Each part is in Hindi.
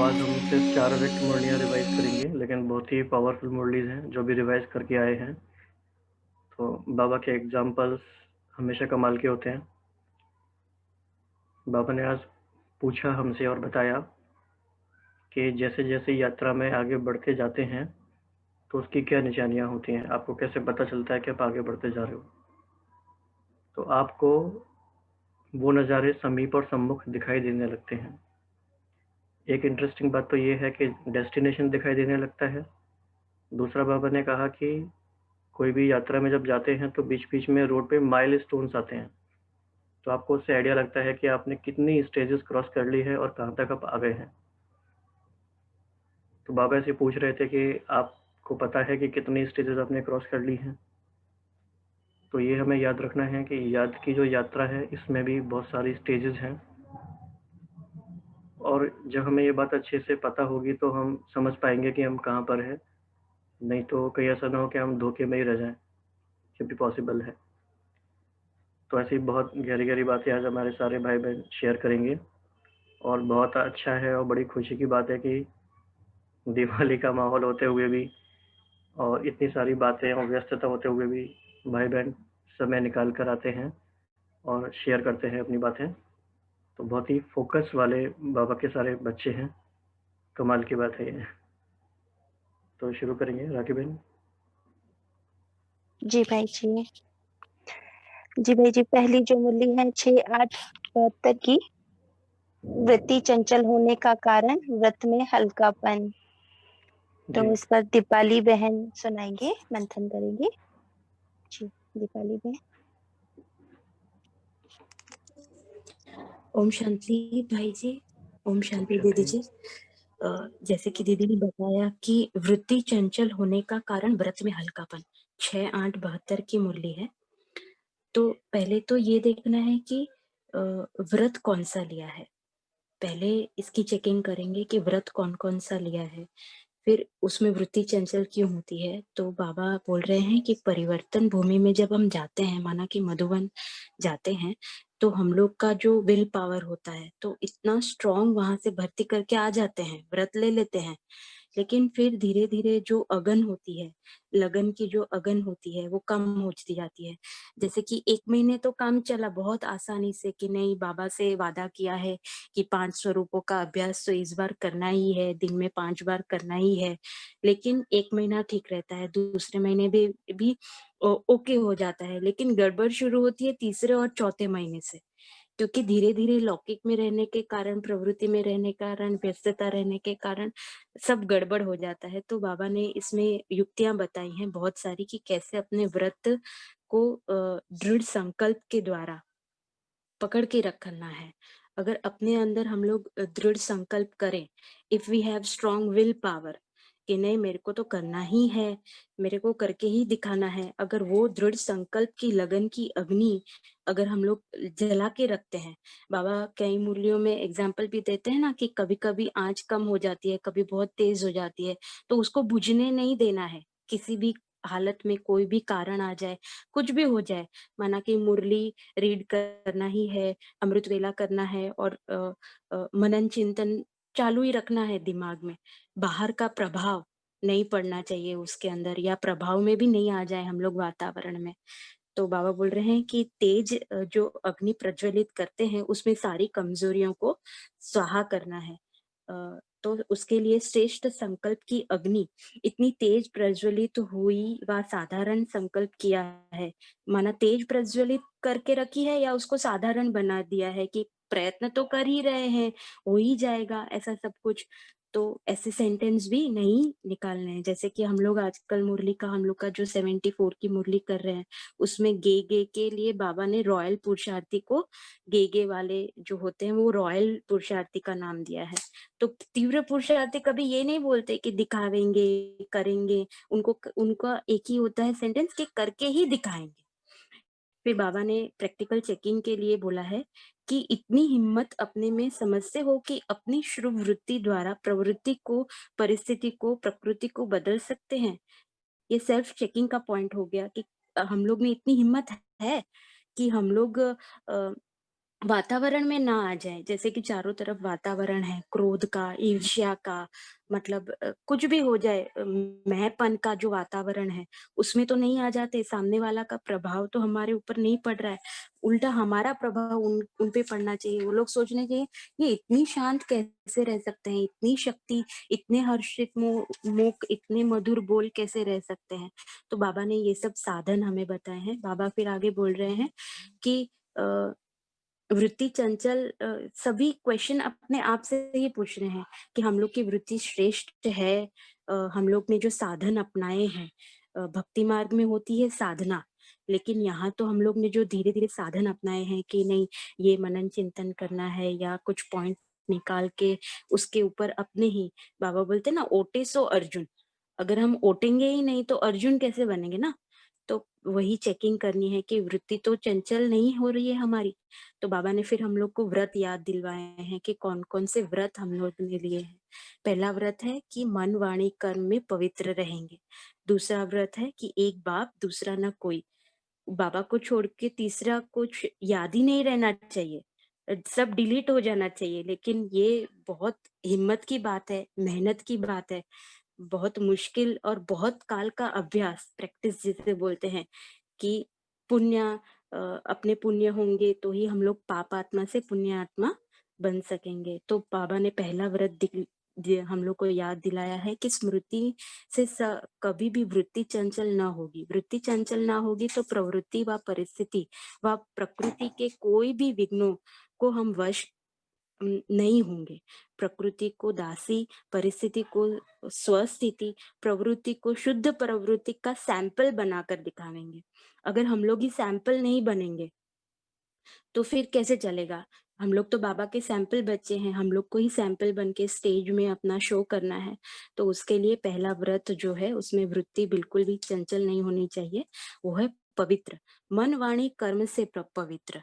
आज हम सिर्फ 4 व्यक्त मुरलियाँ रिवाइज़ करेंगे, लेकिन बहुत ही पावरफुल मुरलीज़ हैं, जो भी रिवाइज़ करके आए हैं। तो बाबा के एग्ज़ाम्पल्स हमेशा कमाल के होते हैं। बाबा ने आज पूछा हमसे और बताया कि जैसे-जैसे यात्रा में आगे बढ़ते जाते हैं, तो उसकी क्या निशानियाँ होती हैं? आपको कैसे पता चलता है कि आप आगे बढ़ते जा रहे हो? तो आपको वो नज़ारे समीप और सम्मुख दिखाई देने लगते हैं। एक इंटरेस्टिंग बात तो ये है कि डेस्टिनेशन दिखाई देने लगता है। दूसरा बाबा ने कहा कि कोई भी यात्रा में जब जाते हैं तो बीच-बीच में रोड पे माइलस्टोन्स आते हैं। तो आपको उससे आइडिया लगता है कि आपने कितनी स्टेजेस क्रॉस कर ली है और कहाँ तक आप आ गए हैं। तो बाबा ऐसे पूछ रहे थे कि आपको पता है कि कितनी स्टेजेस आपने क्रॉस कर ली हैं? तो ये हमें याद रखना है कि याद की जो यात्रा है, इसमें भी बहुत सारी स्टेजेस हैं। और जब हमें ये बात अच्छे से पता होगी तो हम समझ पाएँगे कि हम कहाँ पर हैं। नहीं तो कहीं ऐसा ना हो कि हम धोखे में ही रह जाएँ, ये भी पॉसिबल है। तो ऐसी बहुत गहरी-गहरी बातें आज हमारे सारे भाई-बहन शेयर करेंगे और बहुत अच्छा है और बड़ी खुशी की बात है कि दिवाली का माहौल होते हुए भी और इतनी सारी बातें और व्यस्तता होते हुए भी भाई-बहन समय निकाल कर आते हैं और शेयर करते हैं अपनी बातें। तो बहुत ही फ़ोकस वाले बाबा के सारे बच्चे हैं, कमाल की बात है ये। तो शुरू करेंगे राखी बहन। जी भाई जी। जी भाई जी, पहली जो मूली है 6-8-72 की, वृत्ति चंचल होने का कारण व्रत में हल्कापन। तो जी। इस पर दीपाली बहन सुनाएंगे, मंथन करेंगे। जी, दीपाली बहन। ओम शांति भाई जी। ओम शांति दीदी शांति। जी। जैसे कि दीदी ने बताया कि वृत्ति चंचल होने का कारण व्रत में हल्कापन 6-8-72 की मुरली है। तो पहले तो ये देखना है कि व्रत कौन सा लिया है। पहले इसकी चेकिंग करेंगे कि व्रत कौन कौन सा लिया है, फिर उसमें वृत्ति चंचल क्यों होती है। तो बाबा बोल रहे हैं कि परिवर्तन भूमि में जब हम जाते हैं, माना कि मधुबन जाते हैं, तो हम लोग का जो विल पावर होता है तो इतना स्ट्रॉन्ग वहां से भर्ती करके आ जाते हैं, व्रत ले लेते हैं, लेकिन फिर धीरे धीरे जो अगन होती है, लगन की जो अगन होती है वो कम होती जाती है। जैसे कि 1 महीने तो काम चला बहुत आसानी से कि नहीं, बाबा से वादा किया है कि 5 स्वरूपों का अभ्यास तो इस बार करना ही है, दिन में 5 बार करना ही है। लेकिन 1 महीना ठीक रहता है, दूसरे महीने भी ओके हो जाता है, लेकिन गड़बड़ शुरू होती है तीसरे और चौथे महीने से। क्योंकि धीरे धीरे लौकिक में रहने के कारण, प्रवृत्ति में रहने के कारण, व्यस्तता रहने के कारण सब गड़बड़ हो जाता है। तो बाबा ने इसमें युक्तियां बताई हैं बहुत सारी कि कैसे अपने व्रत को दृढ़ संकल्प के द्वारा पकड़ के रखना है। अगर अपने अंदर हम लोग दृढ़ संकल्प करें, if we have strong will power कि नहीं मेरे को तो करना ही है, मेरे को करके ही दिखाना है, अगर वो दृढ़ संकल्प की लगन की अग्नि अगर हम लोग जला के रखते हैं। बाबा कई मुरलियों में एग्जाम्पल भी देते हैं ना कि कभी कभी आंच कम हो जाती है, कभी बहुत तेज हो जाती है, तो उसको बुझने नहीं देना है। किसी भी हालत में कोई भी कारण आ जाए, कुछ भी हो जाए, माना कि मुरली रीड करना ही है, अमृत वेला करना है और मनन चिंतन चालू ही रखना है दिमाग में। बाहर का प्रभाव नहीं पड़ना चाहिए उसके अंदर, या प्रभाव में भी नहीं आ जाए हम लोग वातावरण में। तो बाबा बोल रहे हैं कि तेज जो अग्नि प्रज्वलित करते हैं उसमें सारी कमजोरियों को स्वाहा करना है। तो उसके लिए श्रेष्ठ संकल्प की अग्नि इतनी तेज प्रज्वलित हुई व साधारण संकल्प किया है, माना तेज प्रज्वलित करके रखी है या उसको साधारण बना दिया है कि प्रयत्न तो कर ही रहे हैं, हो ही जाएगा ऐसा सब कुछ। तो ऐसे सेंटेंस भी नहीं निकालने हैं। जैसे कि हम लोग आजकल मुरली का, हम लोग का जो 74 की मुरली कर रहे हैं, उसमें गे गे के लिए बाबा ने रॉयल पुरुषार्थी को, गे गे वाले जो होते हैं वो रॉयल पुरुषार्थी का नाम दिया है। तो तीव्र पुरुषार्थी कभी ये नहीं बोलते कि दिखावेंगे, करेंगे, उनका एक ही होता है सेंटेंस कि करके ही दिखाएंगे। फिर बाबा ने प्रैक्टिकल चेकिंग के लिए बोला है कि इतनी हिम्मत अपने में समझते हो कि अपनी शुभ वृत्ति द्वारा प्रवृत्ति को, परिस्थिति को, प्रकृति को बदल सकते हैं। ये सेल्फ चेकिंग का पॉइंट हो गया कि हम लोग में इतनी हिम्मत है कि हम लोग वातावरण में ना आ जाए, जैसे कि चारों तरफ वातावरण है क्रोध का, ईर्ष्या का, मतलब कुछ भी हो जाए, मैंपन का जो वातावरण है, उसमें तो नहीं आ जाते। सामने वाला का प्रभाव तो हमारे ऊपर नहीं पड़ रहा है, उल्टा हमारा प्रभाव उन पे पड़ना चाहिए। वो लोग सोचने चाहिए, ये इतनी शांत कैसे रह सकते हैं, इतनी शक्ति, इतने हर्षित मुख, इतने मधुर बोल कैसे रह सकते हैं। तो बाबा ने ये सब साधन हमें बताए हैं। बाबा फिर आगे बोल रहे हैं कि वृत्ति चंचल, सभी क्वेश्चन अपने आप से ही पूछ रहे हैं कि हम लोग की वृत्ति श्रेष्ठ है। हम लोग ने जो साधन अपनाए हैं, भक्ति मार्ग में होती है साधना, लेकिन यहाँ तो हम लोग ने जो धीरे धीरे साधन अपनाए हैं कि नहीं, ये मनन चिंतन करना है या कुछ पॉइंट निकाल के उसके ऊपर अपने ही, बाबा बोलते ना, ओटे सो अर्जुन। अगर हम ओटेंगे ही नहीं तो अर्जुन कैसे बनेंगे ना। तो वही चेकिंग करनी है कि वृत्ति तो चंचल नहीं हो रही है हमारी। तो बाबा ने फिर हम लोग को व्रत याद दिलवाए हैं कि कौन कौन से व्रत हम लोग ने लिए हैं। पहला व्रत है कि मन वाणी कर्म में पवित्र रहेंगे। दूसरा व्रत है कि एक बाप दूसरा न कोई। बाबा को छोड़ के तीसरा कुछ याद ही नहीं रहना चाहिए, सब डिलीट हो जाना चाहिए। लेकिन ये बहुत हिम्मत की बात है, मेहनत की बात है, बहुत मुश्किल और बहुत काल का अभ्यास, प्रैक्टिस जिसे बोलते हैं कि पुण्य, अपने पुण्य होंगे तो ही हम लोग पाप आत्मा से पुण्य आत्मा बन सकेंगे। तो बाबा ने पहला व्रत हम लोग को याद दिलाया है कि स्मृति से कभी भी वृत्ति चंचल ना होगी। वृत्ति चंचल ना होगी तो प्रवृत्ति व परिस्थिति व प्रकृति के कोई भी विघ्नों को हम वश नहीं होंगे। प्रकृति को दासी, परिस्थिति को स्वस्थिति, प्रवृत्ति को शुद्ध प्रवृत्ति का सैंपल बनाकर दिखावेंगे। अगर हम लोग ही सैंपल नहीं बनेंगे तो फिर कैसे चलेगा। हम लोग तो बाबा के सैंपल बच्चे हैं, हम लोग को ही सैंपल बन के स्टेज में अपना शो करना है। तो उसके लिए पहला व्रत जो है उसमें वृत्ति बिल्कुल भी चंचल नहीं होनी चाहिए, वो है पवित्र, मन वाणी कर्म से पवित्र।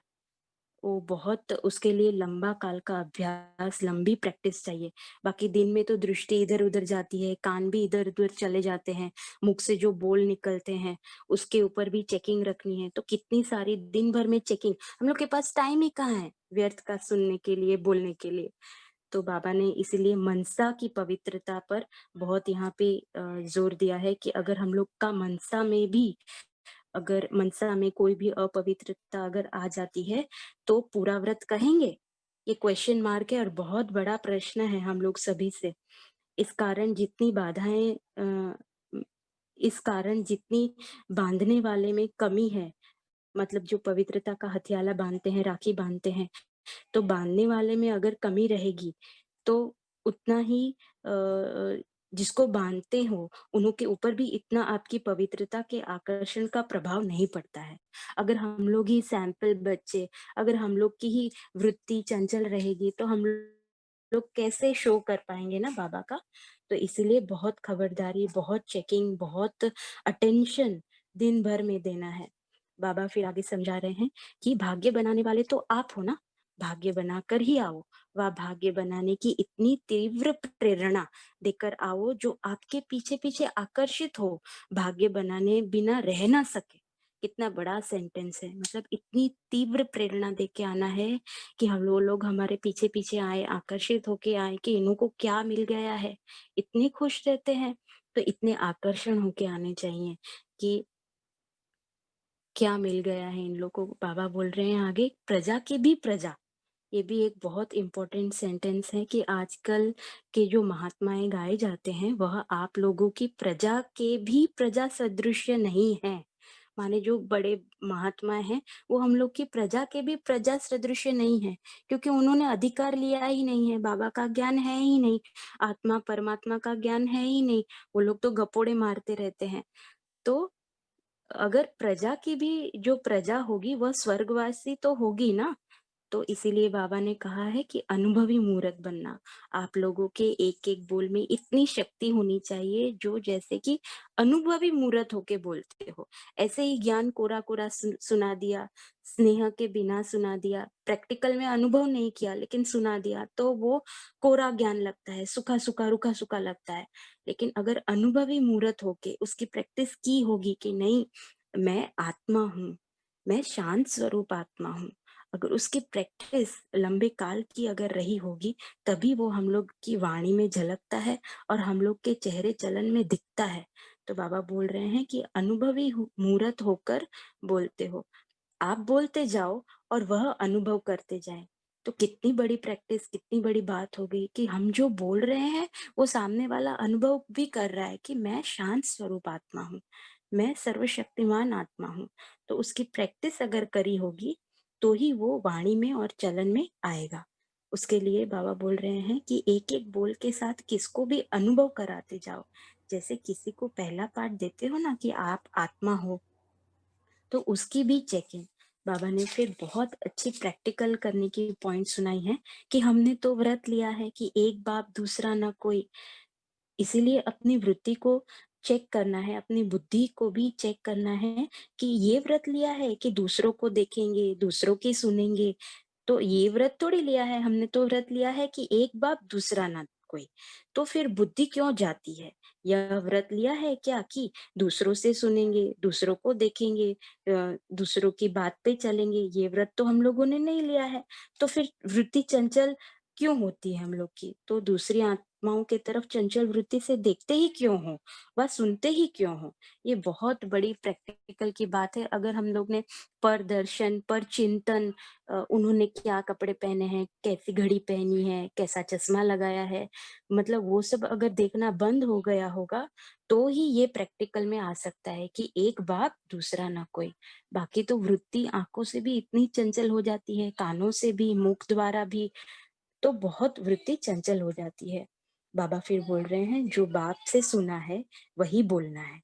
वो बहुत, उसके लिए लंबा काल का अभ्यास, लंबी प्रैक्टिस चाहिए। बाकी दिन में तो दृष्टि इधर उधर जाती है, कान भी इधर उधर चले जाते हैं, मुख से जो बोल निकलते हैं उसके ऊपर भी चेकिंग रखनी है। तो कितनी सारी दिन भर में चेकिंग, हम लोग के पास टाइम ही कहाँ है व्यर्थ का सुनने के लिए, बोलने के लिए। तो बाबा ने इसीलिए मनसा की पवित्रता पर बहुत यहाँ पे जोर दिया है कि अगर हम लोग का मनसा में भी, अगर मनसा में कोई भी अपवित्रता अगर आ जाती है तो पूरा व्रत कहेंगे। ये क्वेश्चन मार्क है और बहुत बड़ा प्रश्न है हम लोग सभी से। इस कारण जितनी बाधाएं, इस कारण जितनी बांधने वाले में कमी है, मतलब जो पवित्रता का हथियाला बांधते हैं, राखी बांधते हैं, तो बांधने वाले में अगर कमी रहेगी तो उतना ही जिसको बांधते हो उनके ऊपर भी इतना आपकी पवित्रता के आकर्षण का प्रभाव नहीं पड़ता है। अगर हम लोग ही सैंपल बच्चे, अगर हम लोग की ही वृत्ति चंचल रहेगी तो हम लोग कैसे शो कर पाएंगे ना बाबा का। तो इसीलिए बहुत खबरदारी, बहुत चेकिंग, बहुत अटेंशन दिन भर में देना है। बाबा फिर आगे समझा रहे हैं कि भाग्य बनाने वाले तो आप हो ना, भाग्य बनाकर ही आओ। वह भाग्य बनाने की इतनी तीव्र प्रेरणा देकर आओ जो आपके पीछे पीछे आकर्षित हो, भाग्य बनाने बिना रह ना सके। कितना बड़ा सेंटेंस है, मतलब इतनी तीव्र प्रेरणा देके आना है कि हम लोग हमारे पीछे पीछे आए, आकर्षित होके आए कि इनको क्या मिल गया है, इतने खुश रहते हैं। तो इतने आकर्षण होके आने चाहिए कि क्या मिल गया है इन लोगों को। बाबा बोल रहे हैं आगे, प्रजा की भी प्रजा। ये भी एक बहुत इंपॉर्टेंट सेंटेंस है कि आजकल के जो महात्माएं गाए जाते हैं वह आप लोगों की प्रजा के भी प्रजा सदृश नहीं है। माने जो बड़े महात्मा हैं वो हम लोग की प्रजा के भी प्रजा सदृश नहीं है, क्योंकि उन्होंने अधिकार लिया ही नहीं है, बाबा का ज्ञान है ही नहीं, आत्मा परमात्मा का ज्ञान है ही नहीं। वो लोग तो गपोड़े मारते रहते हैं। तो अगर प्रजा की भी जो प्रजा होगी वह स्वर्गवासी तो होगी ना। तो इसीलिए बाबा ने कहा है कि अनुभवी मूर्त बनना। आप लोगों के एक एक बोल में इतनी शक्ति होनी चाहिए जो जैसे कि अनुभवी मूर्त होके बोलते हो। ऐसे ही ज्ञान कोरा कोरा सुना दिया, स्नेह के बिना सुना दिया, प्रैक्टिकल में अनुभव नहीं किया लेकिन सुना दिया, तो वो कोरा ज्ञान लगता है, सूखा सूखा रूखा सूखा लगता है। लेकिन अगर अनुभवी मूर्त होके उसकी प्रैक्टिस की होगी कि नहीं, मैं आत्मा हूँ, मैं शांत स्वरूप आत्मा हूँ, अगर उसकी प्रैक्टिस लंबे काल की अगर रही होगी, तभी वो हम लोग की वाणी में झलकता है और हम लोग के चेहरे चलन में दिखता है। तो बाबा बोल रहे हैं कि अनुभवी मूर्त होकर बोलते हो। आप बोलते जाओ और वह अनुभव करते जाए। तो कितनी बड़ी प्रैक्टिस, कितनी बड़ी बात हो गई कि हम जो बोल रहे हैं, वो सामने वाला अनुभव भी कर रहा है कि मैं शांत स्वरूप आत्मा हूँ, मैं सर्वशक्तिमान आत्मा हूँ। तो उसकी प्रैक्टिस अगर करी होगी, तो ही वो वाणी में और चलन में आएगा। उसके लिए बाबा बोल रहे हैं कि एक-एक बोल के साथ किसको भी अनुभव कराते जाओ। जैसे किसी को पहला पाठ देते हो ना कि आप आत्मा हो, तो उसकी भी चेकिंग बाबा ने फिर बहुत अच्छी प्रैक्टिकल करने की पॉइंट सुनाई है कि हमने तो व्रत लिया है कि एक बाप दूसरा न कोई, इसीलिए अपनी वृत्ति को चेक करना है, अपनी बुद्धि को भी चेक करना है कि ये व्रत लिया है कि दूसरों को देखेंगे, दूसरों की सुनेंगे। तो ये व्रत थोड़ी लिया है, हमने तो व्रत लिया है कि एक बाप दूसरा ना कोई। तो फिर बुद्धि क्यों जाती है? यह व्रत लिया है क्या कि दूसरों से सुनेंगे, दूसरों को देखेंगे, दूसरों की बात पे चलेंगे, ये व्रत तो हम लोगों ने नहीं लिया है। तो फिर वृत्ति चंचल क्यों होती है हम लोग की? तो दूसरी आत्माओं की तरफ चंचल वृत्ति से देखते ही क्यों हो? व सुनते ही क्यों हो? ये बहुत बड़ी प्रैक्टिकल की बात है। अगर हम लोग ने पर दर्शन, पर चिंतन, उन्होंने क्या कपड़े पहने हैं, कैसी घड़ी पहनी है, कैसा चश्मा लगाया है, मतलब वो सब अगर देखना बंद हो गया होगा, तो ही ये प्रैक्टिकल में आ सकता है कि एक बाप दूसरा ना कोई। बाकी तो वृत्ति आँखों से भी इतनी चंचल हो जाती है, कानों से भी, मुख द्वारा भी, तो बहुत वृत्ति चंचल हो जाती है। बाबा फिर बोल रहे हैं, जो बाप से सुना है, वही बोलना है।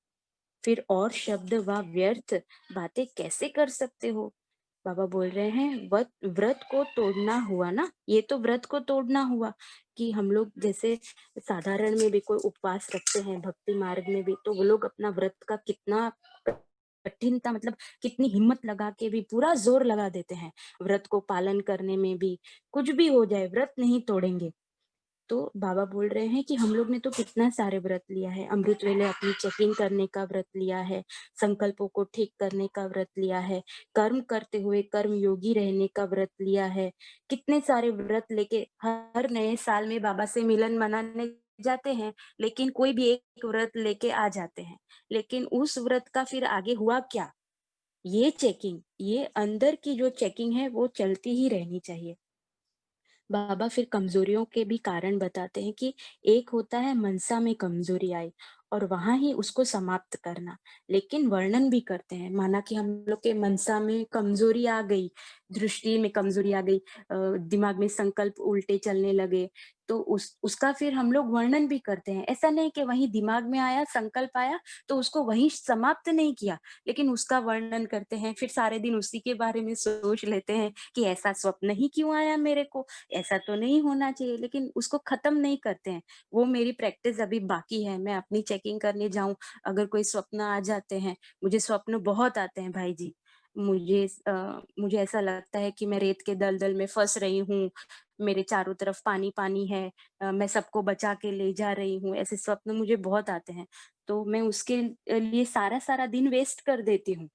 फिर और शब्द व व्यर्थ बातें कैसे कर सकते हो? बाबा बोल रहे हैं, व्रत को तोड़ना हुआ ना, ये तो व्रत को तोड़ना हुआ कि हम लोग जैसे साधारण में भी कोई उपवास रखते हैं, भक्ति मार्ग में भी, तो वो लोग अपना व्रत का कितना कठिनता, मतलब कितनी हिम्मत लगा के भी पूरा जोर लगा देते हैं व्रत को पालन करने में भी। कुछ भी हो जाए, व्रत नहीं तोड़ेंगे। तो बाबा बोल रहे हैं कि हम लोग ने तो कितना सारे व्रत लिया है, अमृत वेले अपनी चेकिंग करने का व्रत लिया है, संकल्पों को ठीक करने का व्रत लिया है, कर्म करते हुए कर्म योगी रहने का व्रत लिया है। कितने सारे व्रत लेके हर नए साल में बाबा से मिलन मनाने जाते हैं, लेकिन कोई भी एक व्रत लेके आ जाते हैं, लेकिन उस व्रत का फिर आगे हुआ क्या? ये चेकिंग, ये अंदर की जो चेकिंग है वो चलती ही रहनी चाहिए। बाबा फिर कमजोरियों के भी कारण बताते हैं कि एक होता है मनसा में कमजोरी आई और वहां ही उसको समाप्त करना, लेकिन वर्णन भी करते हैं, माना कि हम लोग के मनसा में कमजोरी आ गई, दृष्टि में कमजोरी आ गई, दिमाग में संकल्प उल्टे चलने लगे, तो उसका फिर हम लोग वर्णन भी करते हैं। ऐसा नहीं कि वही दिमाग में आया, संकल्प आया तो उसको वहीं समाप्त नहीं किया, लेकिन उसका वर्णन करते हैं, फिर सारे दिन उसी के बारे में सोच लेते हैं कि ऐसा स्वप्न ही क्यों आया मेरे को, ऐसा तो नहीं होना चाहिए, लेकिन उसको खत्म नहीं करते हैं। वो मेरी प्रैक्टिस अभी बाकी है, मैं अपनी चेकिंग करने जाऊं, अगर कोई स्वप्न आ जाते हैं, मुझे स्वप्न बहुत आते हैं भाई जी। मुझे ऐसा लगता है कि मैं रेत के दलदल में फंस रही हूँ, मेरे चारों तरफ पानी पानी है, मैं सबको बचा के ले जा रही हूँ, ऐसे स्वप्न मुझे बहुत आते हैं। तो मैं उसके लिए सारा सारा दिन वेस्ट कर देती हूँ।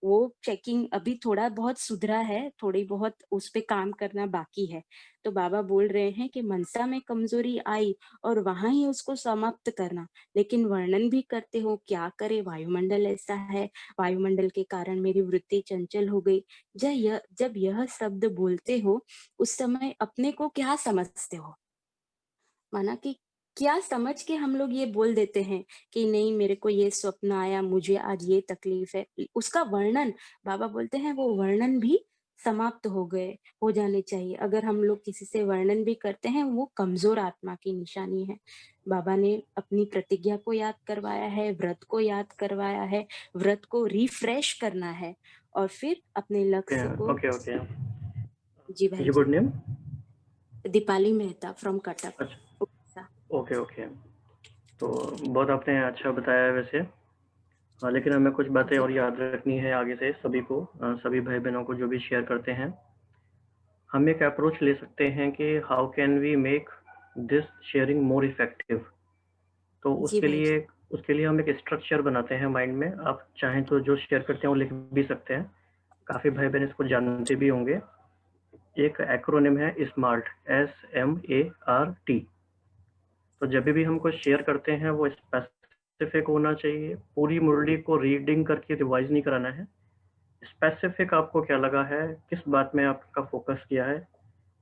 वो चेकिंग अभी थोड़ा बहुत सुधरा है, थोड़ी बहुत उस पे काम करना बाकी है। तो बाबा बोल रहे हैं कि मनसा में कमजोरी आई और वहां ही उसको समाप्त करना, लेकिन वर्णन भी करते हो, क्या करे, वायुमंडल ऐसा है, वायुमंडल के कारण मेरी वृत्ति चंचल हो गई। जब यह शब्द बोलते हो, उस समय अपने को क्या समझते हो? माना कि क्या समझ के हम लोग ये बोल देते हैं कि नहीं, मेरे को ये स्वप्न आया, मुझे आज ये तकलीफ है, उसका वर्णन, बाबा बोलते हैं वो वर्णन भी समाप्त हो जाने चाहिए। अगर हम लोग किसी से वर्णन भी करते हैं, वो कमजोर आत्मा की निशानी है। बाबा ने अपनी प्रतिज्ञा को याद करवाया है, व्रत को याद करवाया है, व्रत को रिफ्रेश करना है और फिर अपने लक्ष्य को। Okay okay. जी भाई ये जी। Good name. Deepali Mehta from Cuttack, अच्छा, उड़ीसा। Okay okay. तो बहुत आपने अच्छा बताया है वैसे। हाँ, लेकिन हमें कुछ बातें जी और याद रखनी है आगे से सभी को, सभी भाई बहनों को जो भी शेयर करते हैं। हम एक अप्रोच ले सकते हैं कि how can we make this sharing more effective. तो जी भाई जी। उसके लिए हम एक स्ट्रक्चर बनाते हैं माइंड में। आप चाहें तो जो शेयर करते हैं वो लिख भी सकते हैं, काफ़ी भाई बहन इसको जानते भी होंगे। एक एक्रोनिम है स्मार्ट, SMART। तो जब भी हम कुछ शेयर करते हैं वो स्पेसिफिक होना चाहिए, पूरी मुरली को रीडिंग करके रिवाइज नहीं कराना है। स्पेसिफिक आपको क्या लगा है, किस बात में आपका फोकस किया है,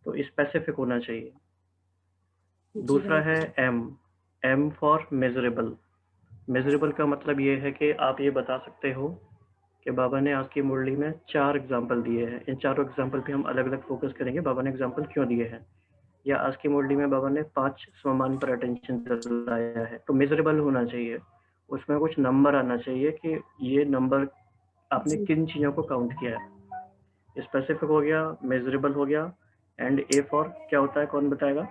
तो स्पेसिफिक होना चाहिए। दूसरा है M फॉर मेजरेबल। मेजरेबल का मतलब ये है कि आप ये बता सकते हो कि बाबा ने आज की मुरली में 4 एग्जाम्पल दिए हैं, इन चारों एग्जाम्पल पे हम अलग अलग फोकस करेंगे, बाबा ने एग्जाम्पल क्यों दिए हैं। या आज की मुरली में बाबा ने 5 स्वमान पर अटेंशन दिलाया है, तो मेजरेबल होना चाहिए, उसमें कुछ नंबर आना चाहिए कि ये नंबर आपने किन चीज़ों को काउंट किया है। स्पेसिफिक हो गया, मेजरेबल हो गया, एंड A फॉर क्या होता है, कौन बताएगा?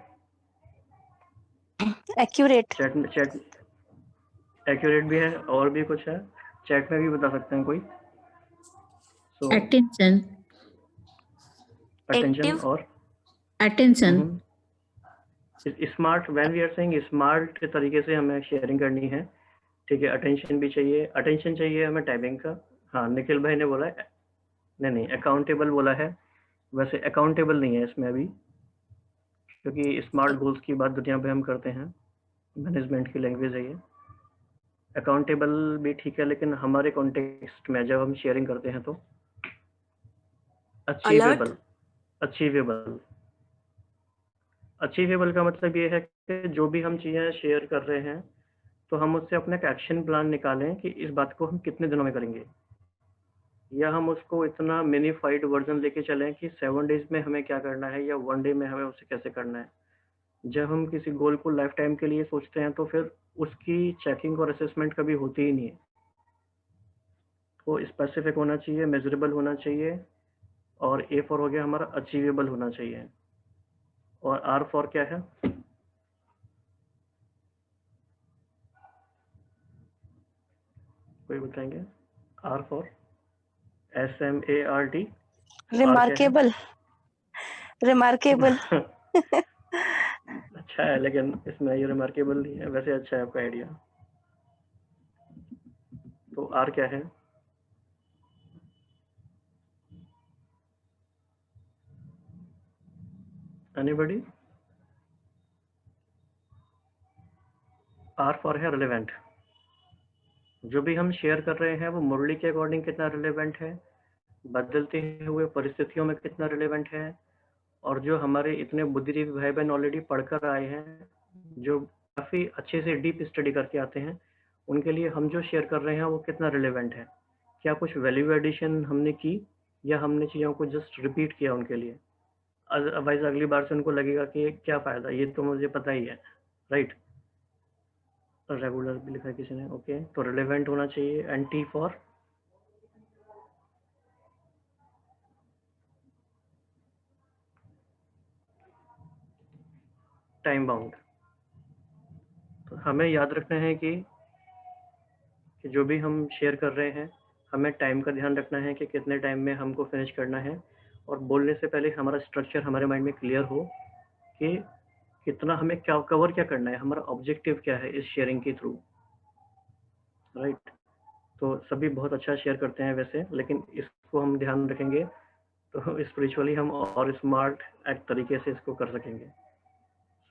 एक्यूरेट। चैट एक्यूरेट भी है, और भी कुछ है, चैट में भी बता सकते हैं कोई। सो अटेंशन और attention smart, when we are saying smart तरीके से हमें शेयरिंग करनी है, ठीक है। अटेंशन भी चाहिए, अटेंशन चाहिए हमें टाइमिंग का। हाँ, निखिल भाई ने बोला है, नहीं अकाउंटेबल बोला है, वैसे अकाउंटेबल नहीं है इसमें अभी, क्योंकि स्मार्ट गोल्स की बात दुनिया पे हम करते हैं, मैनेजमेंट की लैंग्वेज है ये। अकाउंटेबल भी ठीक है, लेकिन हमारे कॉन्टेक्स्ट में जब हम शेयरिंग करते हैं तो अचीवेबल। अचीवेबल का मतलब ये है कि जो भी हम चीज़ें शेयर कर रहे हैं तो हम उससे अपना एक एक्शन प्लान निकालें कि इस बात को हम कितने दिनों में करेंगे, या हम उसको इतना मिनीफाइड वर्जन लेके चलें कि 7 डेज में हमें क्या करना है या 1 डे में हमें उसे कैसे करना है। जब हम किसी गोल को लाइफ टाइम के लिए सोचते हैं तो फिर उसकी चेकिंग और असेसमेंट कभी होती ही नहीं है। तो स्पेसिफिक होना चाहिए, मेजरेबल होना चाहिए, और A फॉर हो गया हमारा अचीवेबल होना चाहिए, और R फॉर क्या है? कोई बताएंगे? R for SMART। रिमार्केबल। अच्छा है, लेकिन इसमें ये रिमार्केबल नहीं है, वैसे अच्छा है आपका आइडिया। तो R क्या है? एनीबॉडी? R फॉर है रिलेवेंट। जो भी हम शेयर कर रहे हैं वो मुरली के अकॉर्डिंग कितना रिलेवेंट है, बदलते हुए परिस्थितियों में कितना रिलेवेंट है, और जो हमारे इतने बुद्धिजीवी भाई बहन ऑलरेडी पढ़कर आए हैं, जो काफ़ी अच्छे से डीप स्टडी करके आते हैं, उनके लिए हम जो शेयर कर रहे हैं वो कितना रिलेवेंट है, क्या कुछ वैल्यू एडिशन हमने की, या हमने चीज़ों को जस्ट रिपीट किया उनके लिए। अदरवाइज अगली बार से उनको लगेगा कि क्या फ़ायदा, ये तो मुझे पता ही है, राइट। रेगुलर भी लिखा है किसी ने, ओके। तो रिलेवेंट होना चाहिए, and T for time bound. तो हमें याद रखना है कि जो भी हम शेयर कर रहे हैं हमें टाइम का ध्यान रखना है कि कितने टाइम में हमको फिनिश करना है, और बोलने से पहले हमारा स्ट्रक्चर हमारे माइंड में क्लियर हो कि कितना हमें क्या कवर क्या करना है, हमारा ऑब्जेक्टिव क्या है इस शेयरिंग के थ्रू, राइट। तो सभी बहुत अच्छा शेयर करते हैं वैसे, लेकिन इसको हम ध्यान रखेंगे तो स्पिरिचुअली हम और स्मार्ट एक तरीके से इसको कर सकेंगे।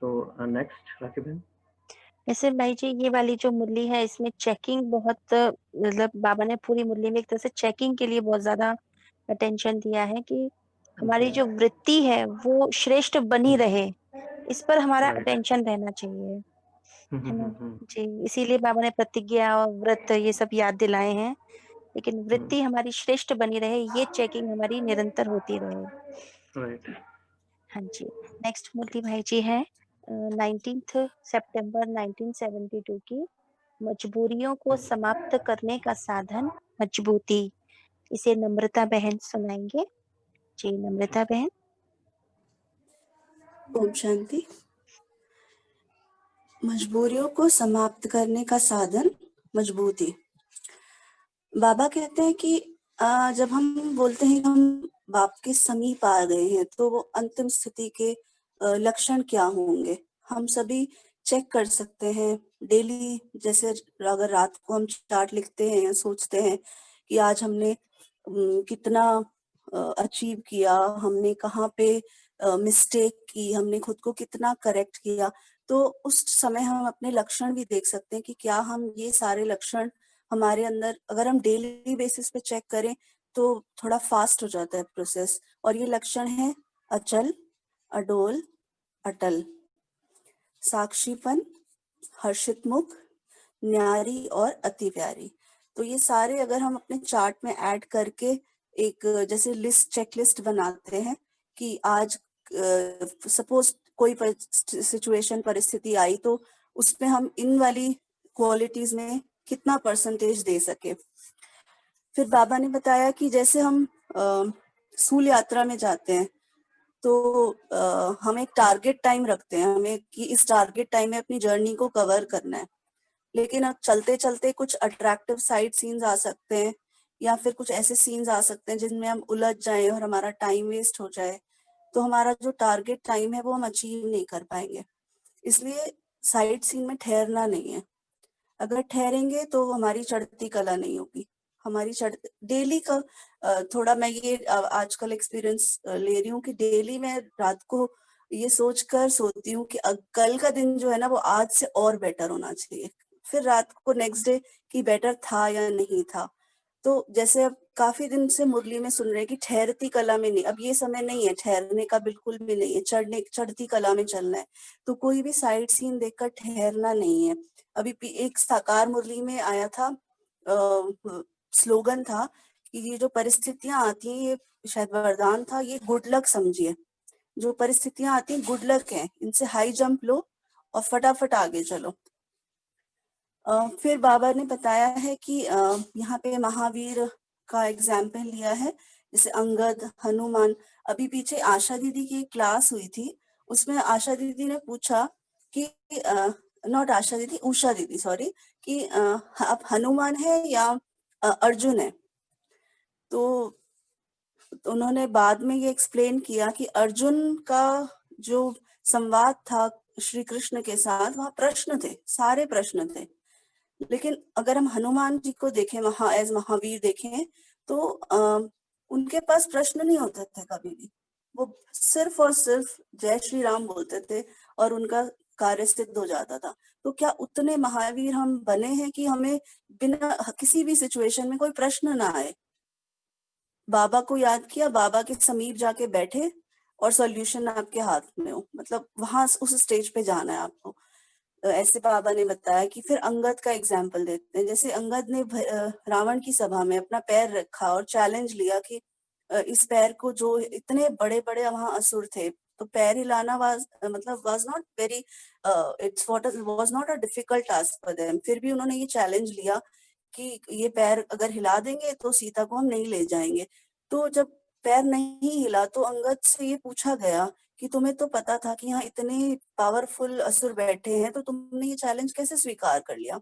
सो नेक्स्ट राखी बहन। वैसे भाई जी ये वाली जो मुरली है इसमें चेकिंग बहुत, मतलब बाबा ने पूरी मुरली में एक तरह से चेकिंग के लिए बहुत ज्यादा अटेंशन दिया है कि हमारी जो वृत्ति है वो श्रेष्ठ बनी रहे, इस पर हमारा अटेंशन रहना चाहिए, है ना जी। इसीलिए बाबा ने प्रतिज्ञा और व्रत ये सब याद दिलाए हैं, लेकिन वृत्ति हमारी श्रेष्ठ बनी रहे, ये चेकिंग हमारी निरंतर होती रहे। राइट। हाँ जी। नेक्स्ट मुरली भाई जी है 19 सितंबर 1972 की, मजबूरियों को समाप्त करने का साधन मजबूती। इसे नम्रता बहन सुनाएंगे। जी नम्रता बहन। ओम शांति। मजबूरियों को समाप्त करने का साधन मजबूती। बाबा कहते हैं कि जब हम बोलते हैं कि हम बाप के समीप आ गए हैं तो वो अंतिम स्थिति के लक्षण क्या होंगे, हम सभी चेक कर सकते हैं डेली। जैसे अगर रात को हम चार्ट लिखते हैं या सोचते हैं कि आज हमने कितना अचीव किया, हमने कहाँ पे मिस्टेक की, हमने खुद को कितना करेक्ट किया, तो उस समय हम अपने लक्षण भी देख सकते हैं कि क्या हम ये सारे लक्षण हमारे अंदर, अगर हम डेली बेसिस पे चेक करें तो थोड़ा फास्ट हो जाता है प्रोसेस। और ये लक्षण है अचल, अडोल, अटल, साक्षीपन, हर्षित मुख, न्यारी और अति प्यारी। तो ये सारे अगर हम अपने चार्ट में ऐड करके एक जैसे लिस्ट, चेकलिस्ट बनाते हैं कि आज सपोज कोई सिचुएशन, परिस्थिति आई तो उसमें हम इन वाली क्वालिटीज में कितना परसेंटेज दे सके। फिर बाबा ने बताया कि जैसे हम सूल यात्रा में जाते हैं तो हम एक टारगेट टाइम रखते हैं हमें कि इस टारगेट टाइम में अपनी जर्नी को कवर करना है, लेकिन अब चलते चलते कुछ अट्रैक्टिव साइड सीन्स आ सकते हैं या फिर कुछ ऐसे सीन्स आ सकते हैं जिनमें हम उलझ जाएं और हमारा टाइम वेस्ट हो जाए, तो हमारा जो टारगेट टाइम है वो हम अचीव नहीं कर पाएंगे। इसलिए साइड सीन में ठहरना नहीं है। अगर ठहरेंगे तो हमारी चढ़ती कला नहीं होगी। हमारी डेली का थोड़ा मैं ये आजकल एक्सपीरियंस ले रही हूँ कि डेली मैं रात को ये सोचकर सोती हूँ कि कल का दिन जो है ना वो आज से और बेटर होना चाहिए, फिर रात को नेक्स्ट डे कि बेटर था या नहीं था। तो जैसे अब काफी दिन से मुरली में सुन रहे हैं कि ठहरती कला में नहीं, अब ये समय नहीं है ठहरने का, बिल्कुल भी नहीं है, चढ़ती कला में चलना है। तो कोई भी साइड सीन देखकर ठहरना नहीं है। अभी एक साकार मुरली में आया था, स्लोगन था कि ये जो परिस्थितियां आती हैं, ये शायद वरदान था, ये गुड लक समझिए। जो परिस्थितियां आती हैं गुड लक है, इनसे हाई जंप लो और फटाफट आगे चलो। फिर बाबा ने बताया है कि यहाँ पे महावीर का एग्जाम्पल लिया है, जैसे अंगद, हनुमान। अभी पीछे आशा दीदी की क्लास हुई थी, उसमें आशा दीदी ने पूछा कि नॉट आशा दीदी, उषा दीदी, सॉरी, कि आप हनुमान है या अर्जुन है। तो उन्होंने बाद में ये एक्सप्लेन किया कि अर्जुन का जो संवाद था श्री कृष्ण के साथ, वहाँ प्रश्न थे, सारे प्रश्न थे। लेकिन अगर हम हनुमान जी को देखें, एज महावीर देखें, तो उनके पास प्रश्न नहीं होते थे कभी भी। वो सिर्फ और सिर्फ जय श्री राम बोलते थे और उनका कार्य सिद्ध हो जाता था। तो क्या उतने महावीर हम बने हैं कि हमें बिना किसी भी सिचुएशन में कोई प्रश्न ना आए? बाबा को याद किया, बाबा के समीप जाके बैठे और सॉल्यूशन आपके हाथ में हो, मतलब वहां उस स्टेज पे जाना है आपको। ऐसे बाबा ने बताया कि फिर अंगद का एग्जाम्पल देते हैं। जैसे अंगद ने रावण की सभा में अपना पैर रखा और चैलेंज लिया कि इस पैर को, जो इतने बड़े बड़े वहां असुर थे, तो पैर हिलाना was not very, was not a difficult task for them. फिर भी उन्होंने ये चैलेंज लिया कि ये पैर अगर हिला देंगे तो सीता को हम नहीं ले जाएंगे। तो जब पैर नहीं हिला तो अंगद से ये पूछा गया कि तुम्हें तो पता था कि यहाँ इतने पावरफुल असुर बैठे हैं, तो तुमने ये चैलेंज कैसे स्वीकार कर लिया?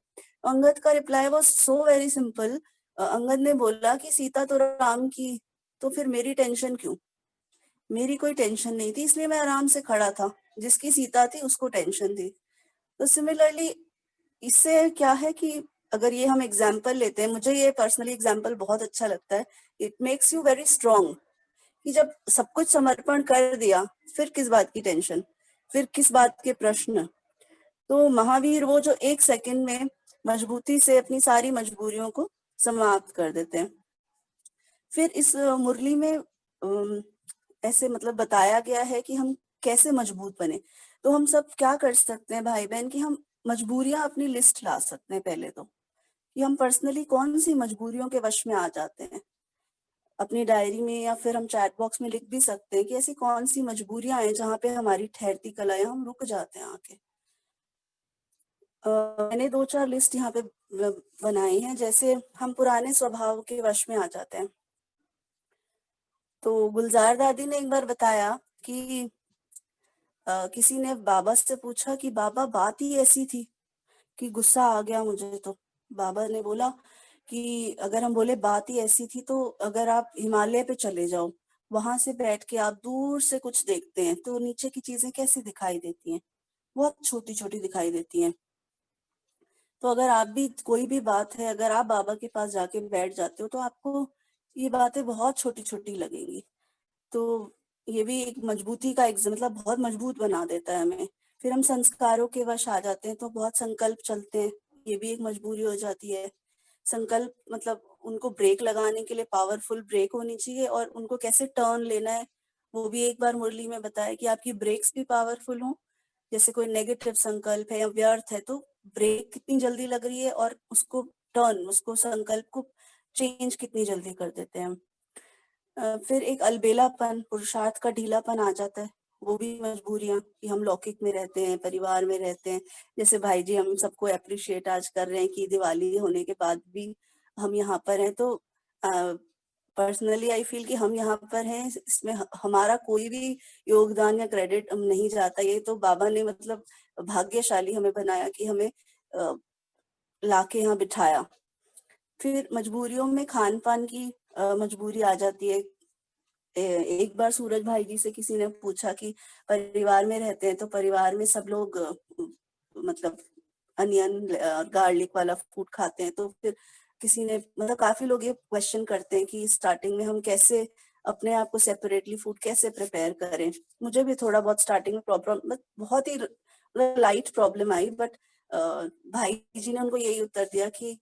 अंगद का reply was so very simple. Angad ने बोला कि सीता तो राम की, तो फिर मेरी टेंशन क्यों? मेरी कोई टेंशन नहीं थी, इसलिए मैं आराम से खड़ा था। जिसकी सीता थी उसको टेंशन थी। तो सिमिलरली इससे क्या है कि अगर ये हम एग्जाम्पल लेते हैं, मुझे ये पर्सनली एग्जाम्पल बहुत अच्छा लगता है। It makes you very strong कि जब सब कुछ समर्पण कर दिया, फिर किस बात की टेंशन, फिर किस बात के प्रश्न। तो महावीर वो जो एक सेकंड में मजबूती से अपनी सारी मजबूरियों को समाप्त कर देते हैं। फिर इस मुरली में ऐसे मतलब बताया गया है कि हम कैसे मजबूत बने। तो हम सब क्या कर सकते हैं भाई बहन, कि हम मजबूरियां अपनी लिस्ट ला सकते हैं पहले तो, कि हम पर्सनली कौन सी मजबूरियों के वश में आ जाते हैं। अपनी डायरी में या फिर हम चैट बॉक्स में लिख भी सकते हैं कि ऐसी कौन सी मजबूरियां हैं जहाँ पे हमारी ठहरती कला है, हम रुक जाते हैं आके। मैंने 2-4 लिस्ट यहाँ पे बनाई हैं। जैसे हम पुराने स्वभाव के वश में आ जाते हैं। तो गुलजार दादी ने एक बार बताया कि किसी ने बाबा से पूछा कि बाबा बात ही ऐसी थी कि गुस्सा आ गया मुझे। तो बाबा ने बोला कि अगर हम बोले बात ही ऐसी थी, तो अगर आप हिमालय पे चले जाओ, वहां से बैठ के आप दूर से कुछ देखते हैं तो नीचे की चीजें कैसी दिखाई देती हैं? बहुत छोटी छोटी दिखाई देती हैं। तो अगर आप भी कोई भी बात है, अगर आप बाबा के पास जाके बैठ जाते हो तो आपको ये बातें बहुत छोटी छोटी लगेंगी, तो ये भी एक मजबूती का एक मतलब बहुत मजबूत बना देता है हमें। फिर हम संस्कारों के वश आ जाते हैं, तो बहुत संकल्प चलते हैं, ये भी एक मजबूरी हो जाती है। संकल्प मतलब उनको ब्रेक लगाने के लिए पावरफुल ब्रेक होनी चाहिए, और उनको कैसे टर्न लेना है वो भी एक बार मुरली में बताया कि आपकी ब्रेक्स भी पावरफुल हो। जैसे कोई नेगेटिव संकल्प है या व्यर्थ है, तो ब्रेक कितनी जल्दी लग रही है, और उसको टर्न, उसको संकल्प को चेंज कितनी जल्दी कर देते हैं हम। फिर एक अलबेलापन, पुरुषार्थ का ढीलापन आ जाता है, वो भी मजबूरियां कि हम लौकिक में रहते हैं, परिवार में रहते हैं। जैसे भाई जी हम सबको अप्रिशिएट आज कर रहे हैं कि दिवाली होने के बाद भी हम यहाँ पर हैं, तो पर्सनली आई फील कि हम यहाँ पर हैं, इसमें हमारा कोई भी योगदान या क्रेडिट नहीं जाता। ये तो बाबा ने मतलब भाग्यशाली हमें बनाया कि हमें लाके यहाँ बिठाया। फिर मजबूरियों में खान पान की मजबूरी आ जाती है। एक बार सूरज भाई जी से किसी ने पूछा कि परिवार में रहते हैं तो परिवार में सब लोग मतलब अनियन गार्लिक वाला फूड खाते हैं, तो फिर किसी ने मतलब काफी लोग ये क्वेश्चन करते हैं कि स्टार्टिंग में हम कैसे अपने आप को सेपरेटली फूड कैसे प्रिपेयर करें। मुझे भी थोड़ा बहुत स्टार्टिंग में प्रॉब्लम, बहुत ही लाइट प्रॉब्लम आई, बट भाई जी ने उनको यही उत्तर दिया कि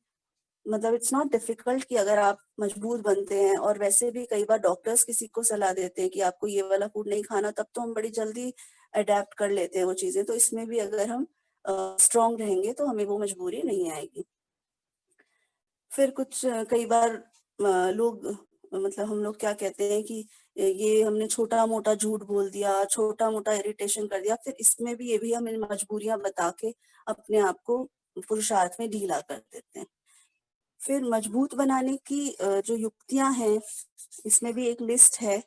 मतलब इट्स नॉट डिफिकल्ट कि अगर आप मजबूर बनते हैं, और वैसे भी कई बार डॉक्टर्स किसी को सलाह देते हैं कि आपको ये वाला फूड नहीं खाना, तब तो हम बड़ी जल्दी अडेप्ट कर लेते हैं वो चीजें। तो इसमें भी अगर हम स्ट्रांग रहेंगे तो हमें वो मजबूरी नहीं आएगी। फिर कुछ कई बार लोग मतलब हम लोग क्या कहते हैं कि ये हमने छोटा मोटा झूठ बोल दिया, छोटा मोटा इरिटेशन कर दिया, फिर इसमें भी ये भी हमें मजबूरियां बता के अपने आप को पुरुषार्थ में ढीला कर देते हैं। फिर मजबूत बनाने की जो युक्तियां हैं, इसमें भी एक लिस्ट है।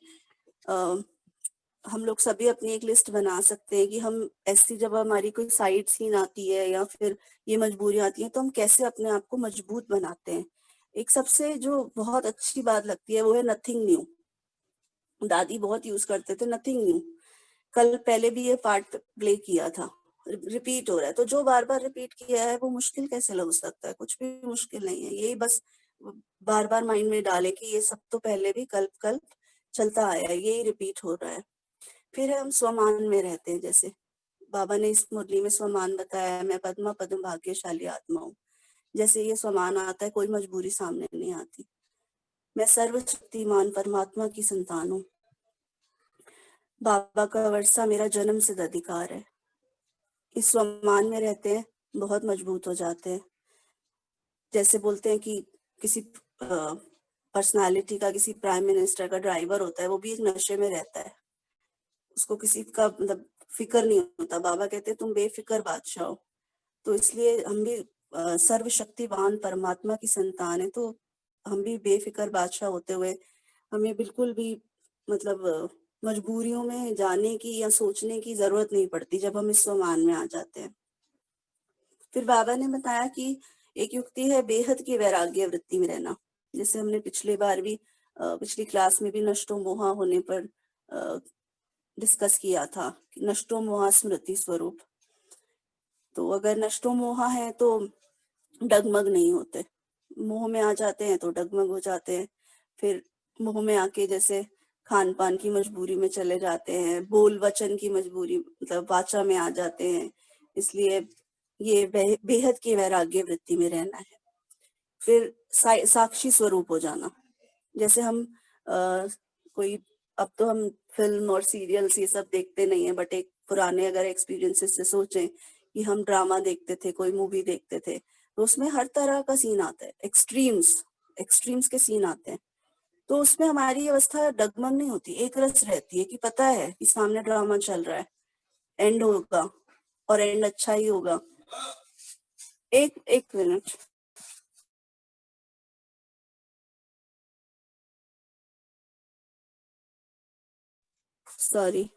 हम लोग सभी अपनी एक लिस्ट बना सकते हैं कि हम ऐसी जब हमारी कोई साइड सीन आती है या फिर ये मजबूरी आती है, तो हम कैसे अपने आप को मजबूत बनाते हैं। एक सबसे जो बहुत अच्छी बात लगती है वो है नथिंग न्यू। दादी बहुत यूज करते थे नथिंग न्यू। कल पहले भी ये पार्ट प्ले किया था, रिपीट हो रहा है, तो जो बार बार रिपीट किया है वो मुश्किल कैसे लग सकता है? कुछ भी मुश्किल नहीं है, यही बस बार बार माइंड में डाले कि ये सब तो पहले भी कल्प कल्प चलता आया है, यही रिपीट हो रहा है। फिर हम स्वमान में रहते हैं, जैसे बाबा ने इस मुरली में स्वमान बताया है, मैं पद्मा पद्म भाग्यशाली आत्मा हूँ। जैसे ये स्वमान आता है, कोई मजबूरी सामने नहीं आती। मैं सर्वशक्तिमान परमात्मा की संतान हूँ। बाबा का वर्षा मेरा जन्म सिद्ध अधिकार है। इस स्वमान में रहते हैं, बहुत मजबूत हो जाते हैं। जैसे बोलते हैं कि किसी पर्सनालिटी का, किसी प्राइम मिनिस्टर का ड्राइवर होता है, वो भी एक नशे में रहता है, उसको किसी का मतलब फिक्र नहीं होता। बाबा कहते हैं तुम बेफिक्र बादशाह हो। तो इसलिए हम भी सर्वशक्तिवान परमात्मा की संतान है, तो हम भी बेफिक्र बादशाह होते हुए हमें बिल्कुल भी मतलब मजबूरियों में जाने की या सोचने की जरूरत नहीं पड़ती जब हम इस स्वमान में आ जाते हैं। फिर बाबा ने बताया कि एक युक्ति है बेहद की वैराग्य वृत्ति में रहना। जैसे हमने पिछली बार भी पिछली क्लास में भी नष्टो मोहा होने पर डिस्कस किया था कि नष्टो मोहा स्मृति स्वरूप। तो अगर नष्टो मोहा है तो डगमग नहीं होते, मोह में आ जाते हैं तो डगमग हो जाते हैं। फिर मोह में आके जैसे खान पान की मजबूरी में चले जाते हैं, बोल वचन की मजबूरी मतलब वाचा में आ जाते हैं। इसलिए ये बेहद की वैराग्य वृत्ति में रहना है। फिर साक्षी स्वरूप हो जाना। जैसे हम कोई, अब तो हम फिल्म और सीरियल्स ये सब देखते नहीं है, बट एक पुराने अगर एक्सपीरियंसेस से सोचें कि हम ड्रामा देखते थे, कोई मूवी देखते थे, तो उसमें हर तरह का सीन आता है, एक्सट्रीम्स के सीन आते हैं। तो उसमें हमारी अवस्था डगमग नहीं होती, एक रस रहती है कि पता है कि सामने ड्रामा चल रहा है, एंड होगा और एंड अच्छा ही होगा। एक मिनट, सॉरी।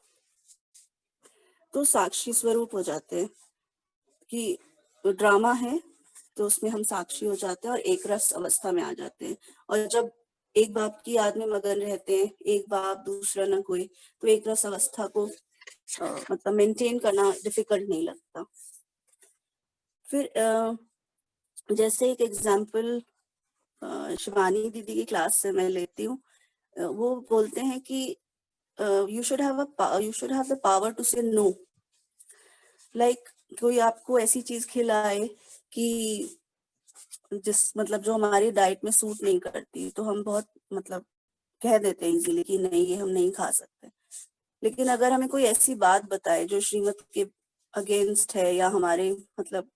तो साक्षी स्वरूप हो जाते हैं कि ड्रामा है तो उसमें हम साक्षी हो जाते हैं और एक रस अवस्था में आ जाते हैं। और जब एक बाप की याद में मगन रहते हैं, एक बाप दूसरा न कोई, तो एक रस अवस्था को मतलब मेंटेन करना डिफिकल्ट नहीं लगता। फिर जैसे एक एग्जाम्पल शिवानी दीदी की क्लास से मैं लेती हूँ, वो बोलते हैं कि you should have the power to say no. Like कोई आपको ऐसी चीज खिलाए कि मतलब जो हमारी डाइट में सूट नहीं करती, तो हम बहुत मतलब कह देते हैं इजीली कि नहीं, ये हम नहीं खा सकते। लेकिन अगर हमें कोई ऐसी बात बताए जो श्रीमत के अगेंस्ट है या हमारे मतलब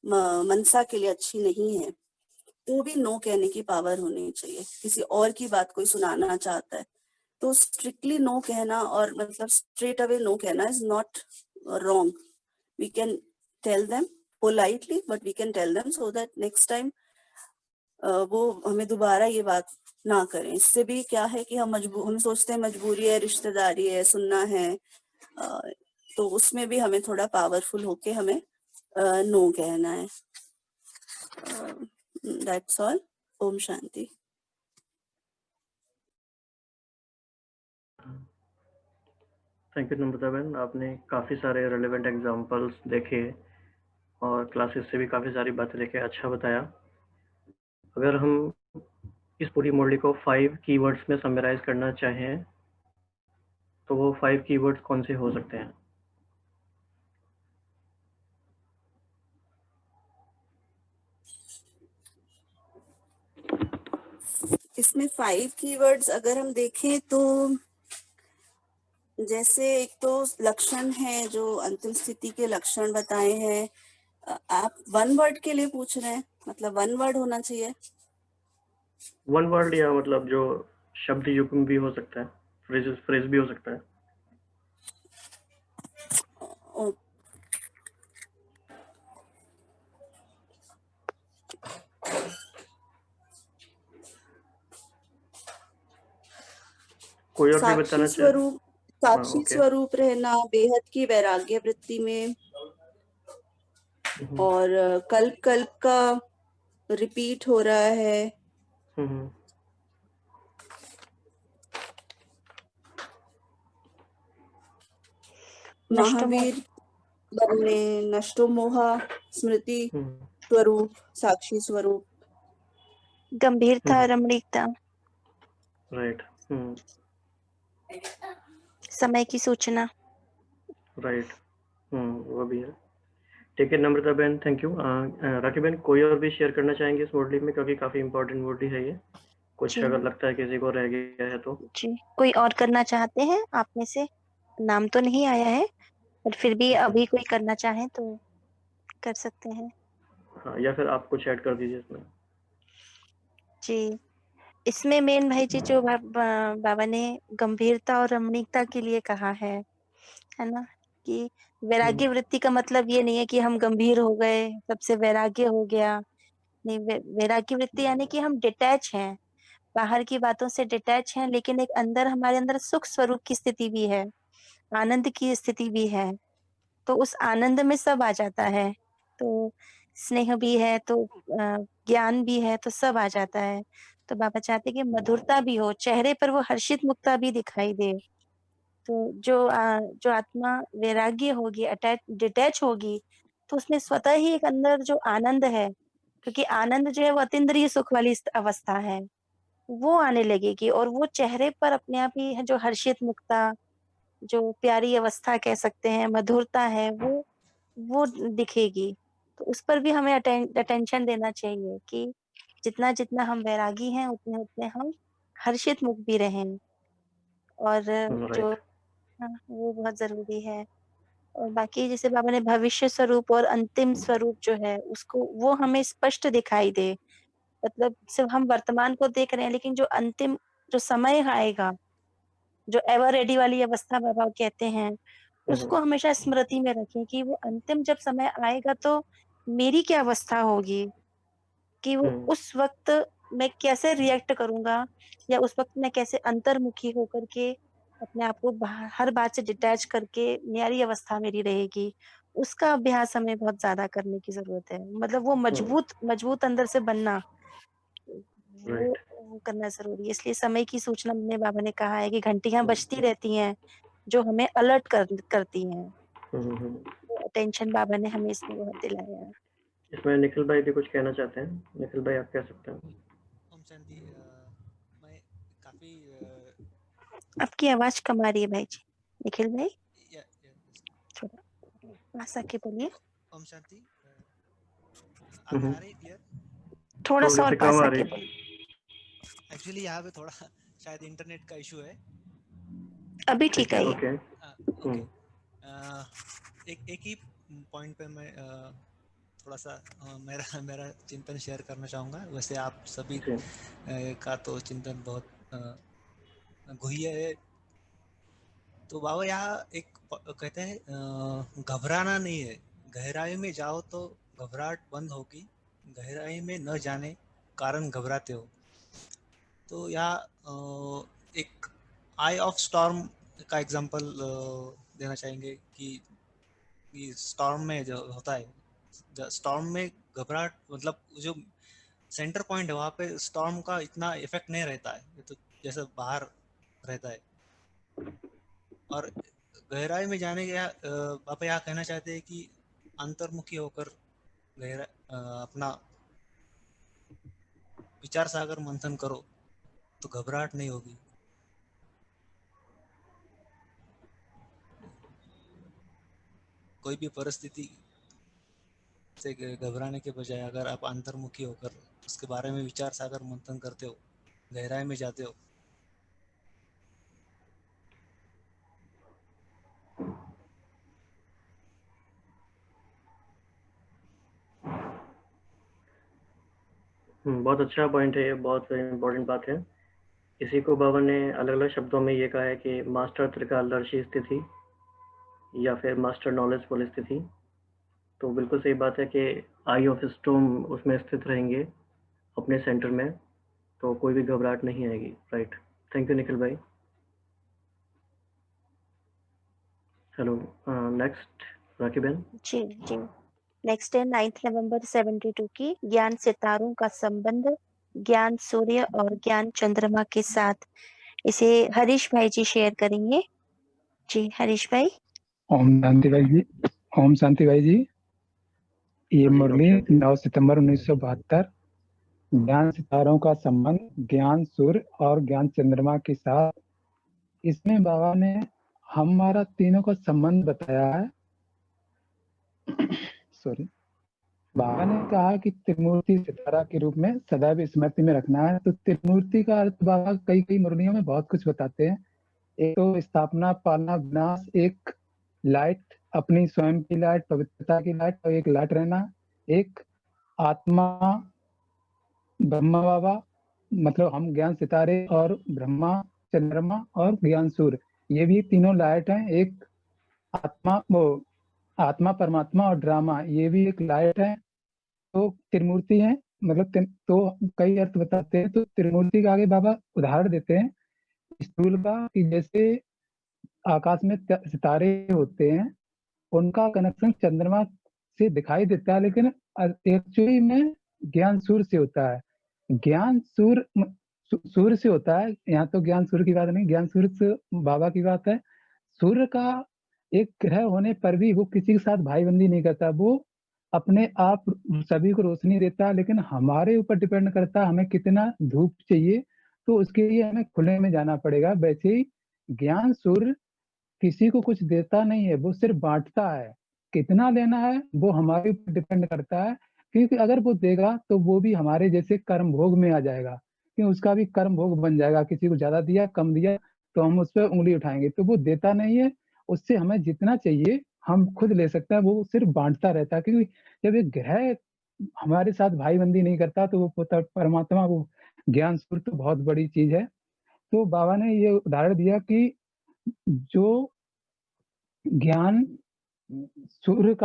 मनसा के लिए अच्छी नहीं है, तो भी नो कहने की पावर होनी चाहिए। किसी और की बात कोई सुनाना चाहता है तो स्ट्रिक्टली नो कहना, और मतलब स्ट्रेट अवे नो कहना is not wrong. We can tell them politely, but we can tell them so that next time वो हमें दोबारा ये बात ना करें। इससे भी क्या है कि हम सोचते हैं मजबूरी है, रिश्तेदारी है, सुनना है, तो उसमें भी हमें थोड़ा पावरफुल होके हमें नो कहना है। That's all. ओम शांति। थैंक यू नम्रता बहन, आपने काफ़ी सारे रेलेवेंट एग्जांपल्स देखे और क्लासेस से भी काफ़ी सारी बातें लेके अच्छा बताया। अगर हम इस पूरी मॉडल को 5 कीवर्ड्स में समराइज करना चाहें तो वो 5 कीवर्ड्स कौन से हो सकते हैं? इसमें 5 कीवर्ड्स अगर हम देखें तो जैसे एक तो लक्षण है, जो अंतिम स्थिति के लक्षण बताए हैं। आप 1 वर्ड के लिए पूछ रहे हैं, मतलब 1 वर्ड होना चाहिए? 1 वर्ड या मतलब जो शब्द युग्म भी हो सकता है, फ्रेज भी हो सकता है। कोई और भी साक्षी बताना चाहे? स्वरूप, साक्षी ओके। स्वरूप रहना, बेहद की वैराग्य वृत्ति में, और कल्प कल्प का रिपीट हो रहा है। महावीर बनने, नष्टो मोहा, स्मृति स्वरूप, साक्षी स्वरूप, गंभीरता, रमणीकता, राइट। समय की सूचना, राइट। वो भी है। ठीक है नम्रता बहन, थैंक यू। राखी बहन, कोई और भी शेयर करना चाहेंगे इस मॉडल में, क्योंकि काफी इंपॉर्टेंट मॉडल है ये। कुछ अगर लगता है किसी को रह गया है तो जी। कोई और करना चाहते हैं आप में से? नाम तो नहीं आया है, पर फिर भी अभी कोई करना चाहे तो कर सकते हैं। हाँ, या फिर आप कुछ ऐड कर दीजिए इसमें। जी, इसमें मेन भाई जी जो बाबा ने गंभीरता और रमणीकता के लिए कहा है ना, कि वैराग्य वृत्ति का मतलब ये नहीं है कि हम गंभीर हो गए, सबसे वैराग्य हो गया। नहीं, वैराग्य वृत्ति यानी कि हम डिटैच हैं, बाहर की बातों से डिटैच हैं, लेकिन एक अंदर हमारे अंदर सुख स्वरूप की स्थिति भी है, आनंद की स्थिति भी है। तो उस आनंद में सब आ जाता है। तो स्नेह भी है, तो ज्ञान भी है, तो सब आ जाता है। तो बाबा चाहते कि मधुरता भी हो, चेहरे पर वो हर्षित मुक्ता भी दिखाई दे। तो जो आत्मा वैराग्य होगी, डिटैच होगी, तो उसमें स्वतः ही एक अंदर जो आनंद है, क्योंकि आनंद जो है वो अतीन्द्रिय सुख वाली अवस्था है, वो आने लगेगी, और वो चेहरे पर अपने आप ही है जो हर्षित मुक्ता, जो प्यारी अवस्था कह सकते हैं, मधुरता है, वो दिखेगी। तो उस पर भी हमें अटेंशन देना चाहिए कि जितना हम वैरागी हैं, उतने हम हर्षित मुख भी रहें। और जो वो बहुत जरूरी है। और बाकी जैसे बाबा ने भविष्य स्वरूप और अंतिम स्वरूप जो है उसको, वो हमें स्पष्ट दिखाई दे। मतलब सिर्फ हम वर्तमान को देख रहे हैं, लेकिन जो अंतिम जो समय आएगा, जो एवर रेडी वाली अवस्था बाबा कहते हैं, उसको हमेशा स्मृति में रखें कि वो अंतिम जब समय आएगा तो मेरी क्या अवस्था होगी, कि वो उस वक्त मैं कैसे रिएक्ट करूंगा, या उस वक्त मैं कैसे अंतर्मुखी होकर के अपने आप को हर बात से डिटैच करके न्यारी अवस्था मेरी रहेगी। उसका अभ्यास हमें बहुत ज्यादा करने की जरूरत है। मतलब वो मजबूत अंदर से बनना, वो करना जरूरी है। इसलिए समय की सूचना में बाबा ने कहा है कि घंटियां बजती रहती हैं जो हमें अलर्ट करती हैं। तो अटेंशन बाबा ने हमें इसमें बहुत दिलाया है। इसमें निखिल भाई भी कुछ कहना चाहते हैं। निखिल भाई, आप कह सकते हैं। शांति। मैं काफी आपकी आवाज कम आ रही है भाई जी। निखिल भाई या, थोड़ा आशा के बोलिए। ओम शांति। आवाज आ रही है क्लियर? थोड़ा सा और कम पास आ आके रही बोलिए। एक्चुअली यहाँ पे थोड़ा शायद इंटरनेट का इशू है। अभी ठीक है। ओके। ओके। एक ही पॉइंट पे मैं थोड़ा सा मेरा चिंतन शेयर करना चाहूँगा। वैसे आप सभी का तो चिंतन बहुत गुह्य है। तो बाबा यहाँ एक कहते हैं घबराना नहीं है, गहराई में जाओ तो घबराहट बंद होगी, गहराई में न जाने कारण घबराते हो। तो यहाँ एक आई ऑफ स्टॉर्म का एग्जांपल देना चाहेंगे कि स्टॉर्म में जो होता है, स्टॉर्म में घबराहट मतलब जो सेंटर पॉइंट है वहाँ पे स्टॉर्म का इतना इफेक्ट नहीं रहता है, ये तो जैसे बाहर रहता है। और गहराई में जाने के आप यहाँ कहना चाहते हैं कि अंतर्मुखी होकर गहरा अपना विचार सागर मंथन करो तो घबराहट नहीं होगी। कोई भी परिस्थिति से घबराने के बजाय अगर आप अंतर्मुखी होकर उसके बारे में विचार सागर मंथन करते हो, गहराई में जाते हो, बहुत अच्छा पॉइंट है, ये बहुत इम्पोर्टेंट बात है। इसी को बाबा ने अलग अलग शब्दों में ये कहा है कि मास्टर त्रिकालदर्शी स्थिति या फिर मास्टर नॉलेजफुल स्थिति। तो बिल्कुल सही बात है कि आई ऑफ स्टॉर्म उसमें स्थित रहेंगे अपने सेंटर में, तो कोई भी घबराहट नहीं आएगी। राइट, थैंक यू निखिल भाई। हेलो, नेक्स्ट राखी बहन। जी जी। नेक्स्ट है 9 नवंबर 72 की ज्ञान सितारों का संबंध ज्ञान सूर्य और ज्ञान चंद्रमा के साथ। इसे हरीश भाई जी शेयर करेंगे। जी हरीश भाई। ओम शांति भाई जी। ओम शांति भाई जी। ये मुरली 9 सितंबर 1972। ज्ञान सितारों का संबंध ज्ञान सूर्य और ज्ञान चंद्रमा के साथ। इसमें बाबा ने हमारा तीनों का संबंध बताया है। सॉरी, बाबा ने कहा कि त्रिमूर्ति सितारा के रूप में सदैव स्मृति में रखना है। तो त्रिमूर्ति का अर्थ बाबा कई कई मुरलियों में बहुत कुछ बताते हैं। एक तो स्थापना, पालना, विनाश, एक लाइट, अपनी स्वयं की लाइट, पवित्रता की लाइट, और एक लाइट रहना, एक आत्मा, ब्रह्मा बाबा, मतलब हम ज्ञान सितारे, और ब्रह्मा, चंद्रमा और ज्ञान सूर्य, ये भी तीनों लाइट हैं। एक आत्मा, वो आत्मा परमात्मा और ड्रामा, ये भी एक लाइट है। तो त्रिमूर्ति है, मतलब तो कई अर्थ बताते हैं। तो त्रिमूर्ति का आगे बाबा उदाहरण देते हैं स्थूल का, कि जैसे आकाश में सितारे होते हैं, उनका कनेक्शन चंद्रमा से दिखाई देता है, लेकिन एक्चुअली में ज्ञान सूर्य से होता है। ज्ञान सूर्य से होता है। यहाँ तो ज्ञान सूर्य की बात नहीं, ज्ञान सूर्य से बाबा की बात है। सूर्य का एक ग्रह होने पर भी वो किसी के साथ भाईबंदी नहीं करता, वो अपने आप सभी को रोशनी देता है, लेकिन हमारे ऊपर डिपेंड करता है हमें कितना धूप चाहिए, तो उसके लिए हमें खुले में जाना पड़ेगा। वैसे ही ज्ञान सूर्य किसी को कुछ देता नहीं है, वो सिर्फ बांटता है। कितना लेना है वो हमारे ऊपर डिपेंड करता है, क्योंकि अगर वो देगा तो वो भी हमारे जैसे कर्म भोग में आ जाएगा, क्योंकि उसका भी कर्म भोग बन जाएगा। किसी को ज्यादा दिया, कम दिया, तो हम उस पर उंगली उठाएंगे। तो वो देता नहीं है, उससे हमें जितना चाहिए हम खुद ले सकते हैं, वो सिर्फ बांटता रहता है। क्योंकि जब एक ग्रह हमारे साथ भाईबंदी नहीं करता तो वो परमात्मा, वो ज्ञान सूर्य तो बहुत बड़ी चीज है। तो बाबा ने ये उदाहरण दिया कि जो ज्ञान सूर्य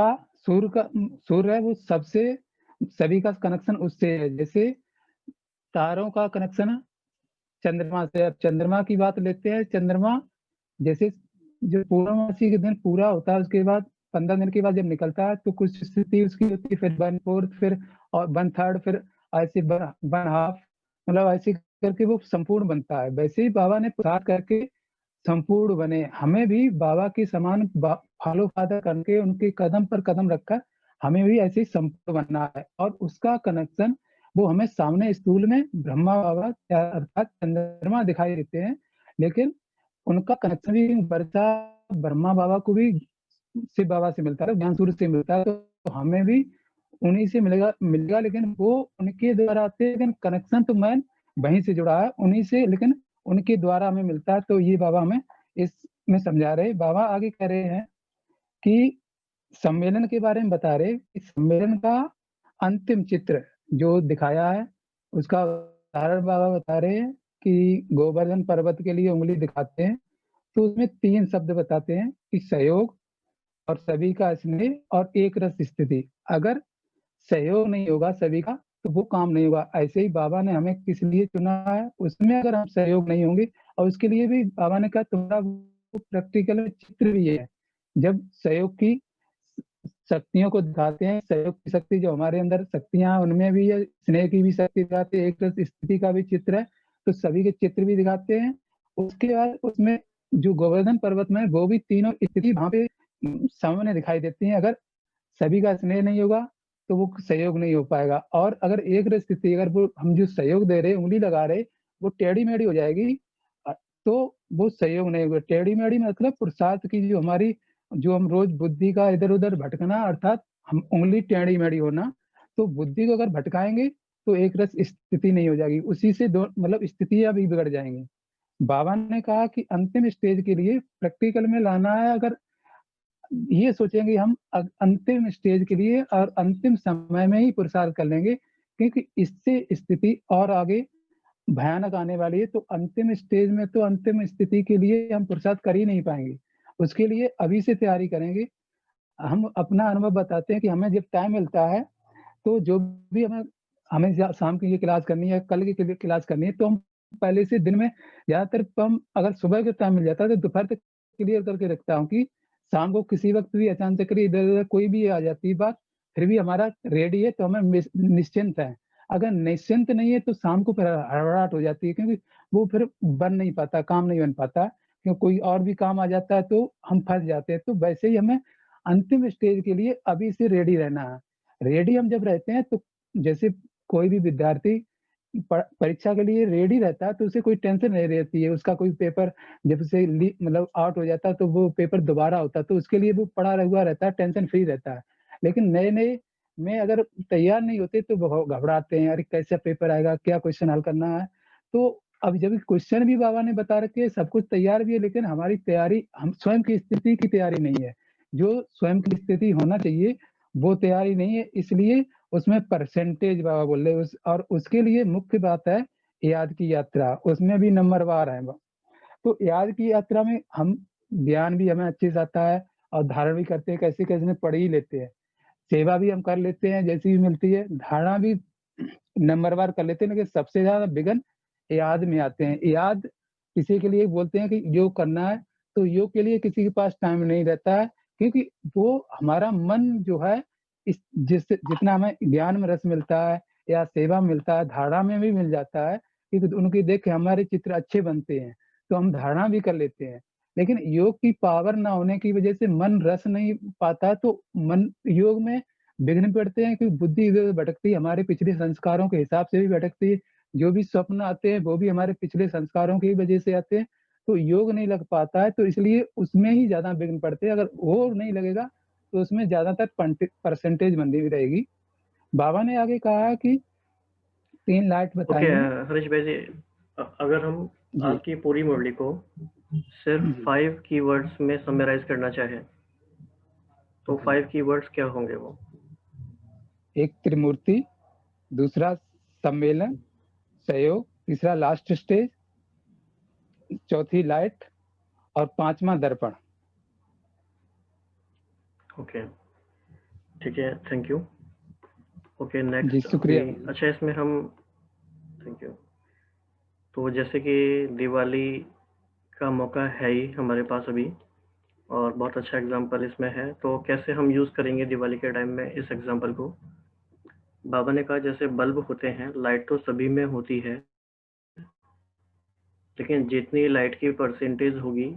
है, वो सबसे, सभी का कनेक्शन उससे है। जैसे तारों का कनेक्शन चंद्रमा से। अब चंद्रमा की बात लेते हैं। चंद्रमा जैसे जो पूर्णमासी के दिन पूरा होता है, उसके बाद 15 दिन के बाद जब निकलता है तो कुछ स्थिति उसकी होती है, फिर 1/4, फिर और 1/3, फिर ऐसे 1/2, मतलब ऐसे करके वो संपूर्ण बनता है। वैसे ही बाबा ने पुरुषार्थ करके संपूर्ण बने। हमें भी बाबा के समान फॉलो फादर करके उनके कदम पर कदम रखकर हमें भी ऐसे ही संपूर्ण बनना है। और उसका कनेक्शन वो हमें सामने स्थूल में ब्रह्मा बाबा अर्थात चंद्रमा दिखाई देते हैं, लेकिन उनका कनेक्शन भी वर्षा ब्रह्मा बाबा को भी शिव बाबा से मिलता है, ज्ञान सूर्य से मिलता है, तो हमें भी उन्हीं से मिलेगा, लेकिन वो उनके द्वारा आते हैं, लेकिन कनेक्शन तो मैं वहीं से जुड़ा है उन्हीं से, लेकिन उनके द्वारा हमें मिलता है। तो ये बाबा हमें इसमें समझा रहे। बाबा आगे कह रहे हैं कि सम्मेलन के बारे में बता रहे कि सम्मेलन का अंतिम चित्र जो दिखाया है उसका उदाहरण बाबा बता रहे हैं कि गोवर्धन पर्वत के लिए उंगली दिखाते हैं तो उसमें 3 शब्द बताते हैं कि सहयोग और सभी का स्नेह और एक रस स्थिति। अगर सहयोग नहीं होगा सभी का तो वो काम नहीं होगा। ऐसे ही बाबा ने हमें किस लिए चुना है, उसमें अगर हम सहयोग नहीं होंगे, और उसके लिए भी बाबा ने कहा तुम्हारा वो प्रैक्टिकल में चित्र भी है। जब सहयोग की शक्तियों को दिखाते हैं, सहयोग की शक्ति जो हमारे अंदर शक्तियां उनमें भी है, स्नेह की भी शक्ति दिखाते हैं, एक रस स्थिति का भी चित्र है, तो सभी के चित्र भी दिखाते हैं। उसके बाद उसमें जो गोवर्धन पर्वत में वो भी तीनों स्थिति वहां पे सामने दिखाई देती है। अगर सभी का स्नेह नहीं होगा तो वो सहयोग नहीं हो पाएगा, और अगर एक रस स्थिति, अगर वो हम जो सहयोग दे रहे उंगली लगा रहे वो टेढ़ी मेढ़ी हो जाएगी तो वो सहयोग नहीं होगा। टेढ़ी मेढ़ी मतलब पुरुषार्थ की जो हमारी, जो हम रोज बुद्धि का इधर उधर भटकना, अर्थात हम उंगली टेढ़ी मेढ़ी होना, तो बुद्धि को अगर भटकाएंगे तो एक रस स्थिति नहीं हो जाएगी, उसी से दो मतलब स्थितियां भी बिगड़ जाएंगी। बाबा ने कहा कि अंतिम स्टेज के लिए प्रैक्टिकल में लाना है। अगर ये सोचेंगे हम अंतिम स्टेज के लिए और अंतिम समय में ही पुरुषार्थ कर लेंगे, क्योंकि इससे स्थिति और आगे भयानक आने वाली है। तो अंतिम स्टेज में तो अंतिम स्थिति के लिए हम पुरुषार्थ कर ही नहीं पाएंगे, उसके लिए अभी से तैयारी करेंगे। हम अपना अनुभव बताते हैं कि हमें जब टाइम मिलता है तो जो भी हमें शाम की ये क्लास करनी है, कल की क्लास करनी है, तो हम पहले से दिन में ज्यादातर हम अगर सुबह के टाइम मिल जाता है तो दोपहर तक क्लियर करके रखता हूँ कि शाम को किसी वक्त भी अचानक से इधर उधर कोई भी आ जाती है बात, फिर भी हमारा रेडी है तो हमें निश्चिंत है। अगर निश्चिंत नहीं है तो शाम को फिर हड़बड़ाहट हो जाती है, क्योंकि वो फिर बन नहीं पाता, काम नहीं बन पाता, क्योंकि कोई और भी काम आ जाता है तो हम फंस जाते हैं। तो वैसे ही हमें अंतिम स्टेज के लिए अभी से रेडी रहना है। रेडी हम जब रहते हैं तो जैसे कोई भी विद्यार्थी परीक्षा के लिए रेडी रहता है तो उसे कोई टेंशन नहीं रहती है, उसका कोई पेपर जब से मतलब आउट हो जाता है तो वो पेपर दोबारा होता है तो उसके लिए वो पढ़ा हुआ रहता है, टेंशन फ्री रहता है। लेकिन नए नए में अगर तैयार नहीं होते तो वो घबराते हैं, अरे कैसा पेपर आएगा, क्या क्वेश्चन हल करना है। तो अब जब क्वेश्चन भी बाबा ने बता रखे, सब कुछ तैयार भी है, लेकिन हमारी तैयारी, हम स्वयं की स्थिति की तैयारी नहीं है। जो स्वयं की स्थिति होना चाहिए वो तैयारी नहीं है, इसलिए उसमें परसेंटेज बाबा बोल रहे और उसके लिए मुख्य बात है याद की यात्रा, उसमें भी नंबरवार है। तो याद की यात्रा में हम ज्ञान भी हमें अच्छे से आता है और धारण भी करते हैं, कैसे कैसे पढ़ ही लेते हैं, सेवा भी हम कर लेते हैं जैसी भी मिलती है, धारणा भी नंबरवार कर लेते हैं। लेकिन सबसे ज्यादा विघ्न याद में आते हैं। याद किसी के लिए बोलते हैं कि योग करना है तो योग के लिए किसी के पास टाइम नहीं रहता है, क्योंकि वो हमारा मन जो है जितना हमें ज्ञान में रस मिलता है या सेवा मिलता है, धारणा में भी मिल जाता है, क्योंकि उनकी देख के हमारे चित्र अच्छे बनते हैं तो हम धारणा भी कर लेते हैं। लेकिन योग की पावर ना होने की वजह से मन रस नहीं पाता, तो मन योग में विघ्न पड़ते हैं, क्योंकि बुद्धि इधर भटकती है, हमारे पिछले संस्कारों के हिसाब से भी भटकती है। जो भी स्वप्न आते हैं वो भी हमारे पिछले संस्कारों की वजह से आते हैं, तो योग नहीं लग पाता है। तो इसलिए उसमें ही ज्यादा विघ्न पड़ते हैं। अगर वो नहीं लगेगा तो उसमें ज्यादातर परसेंटेज बंदी रहेगी। बाबा ने आगे कहा कि 3 लाइट बताई हैं। हरीश भाई जी, अगर हम आपकी पूरी मुरली को सिर्फ 5 कीवर्ड्स में समराइज करना चाहे तो 5 कीवर्ड्स क्या होंगे वो? एक त्रिमूर्ति, दूसरा सम्मेलन, सहयोग, तीसरा लास्ट स्टेज, चौथी लाइट और 5वां दर्पण। ओके, ठीक है, थैंक यू। Okay, next. जी शुक्रिया। अच्छा, इसमें हम, थैंक यू। तो जैसे कि दिवाली का मौका है ही हमारे पास अभी, और बहुत अच्छा एग्जाम्पल इसमें है, तो कैसे हम यूज़ करेंगे दिवाली के टाइम में इस एग्जाम्पल को? बाबा ने कहा जैसे बल्ब होते हैं, लाइट तो सभी में होती है, लेकिन जितनी लाइट की परसेंटेज होगी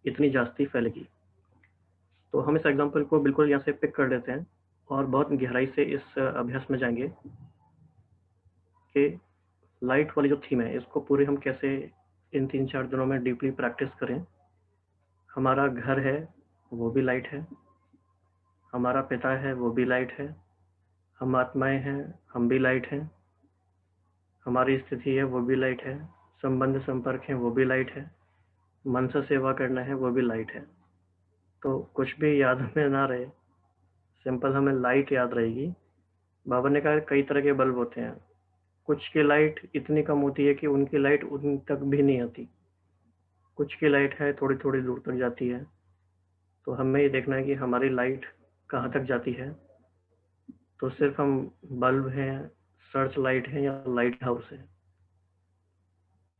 इतनी जास्ती फैलेगी। तो हम इस एग्जाम्पल को बिल्कुल यहाँ से पिक कर लेते हैं और बहुत गहराई से इस अभ्यास में जाएंगे। ये लाइट वाली जो थीम है इसको पूरे हम कैसे इन 3-4 दिनों में डीपली प्रैक्टिस करें। हमारा घर है वो भी लाइट है, हमारा पिता है वो भी लाइट है, हम आत्माएं हैं हम भी लाइट हैं, हमारी स्थिति है वो भी लाइट है, संबंध संपर्क है वो भी लाइट है, मन से सेवा करना है वो भी लाइट है। तो कुछ भी याद में ना रहे, सिंपल हमें लाइट याद रहेगी। बाबा ने कहा कई तरह के बल्ब होते हैं, कुछ की लाइट इतनी कम होती है कि उनकी लाइट उन तक भी नहीं आती, कुछ की लाइट है थोड़ी थोड़ी दूर तक जाती है। तो हमें ये देखना है कि हमारी लाइट कहाँ तक जाती है। तो सिर्फ हम बल्ब हैं, सर्च लाइट है या लाइट हाउस है।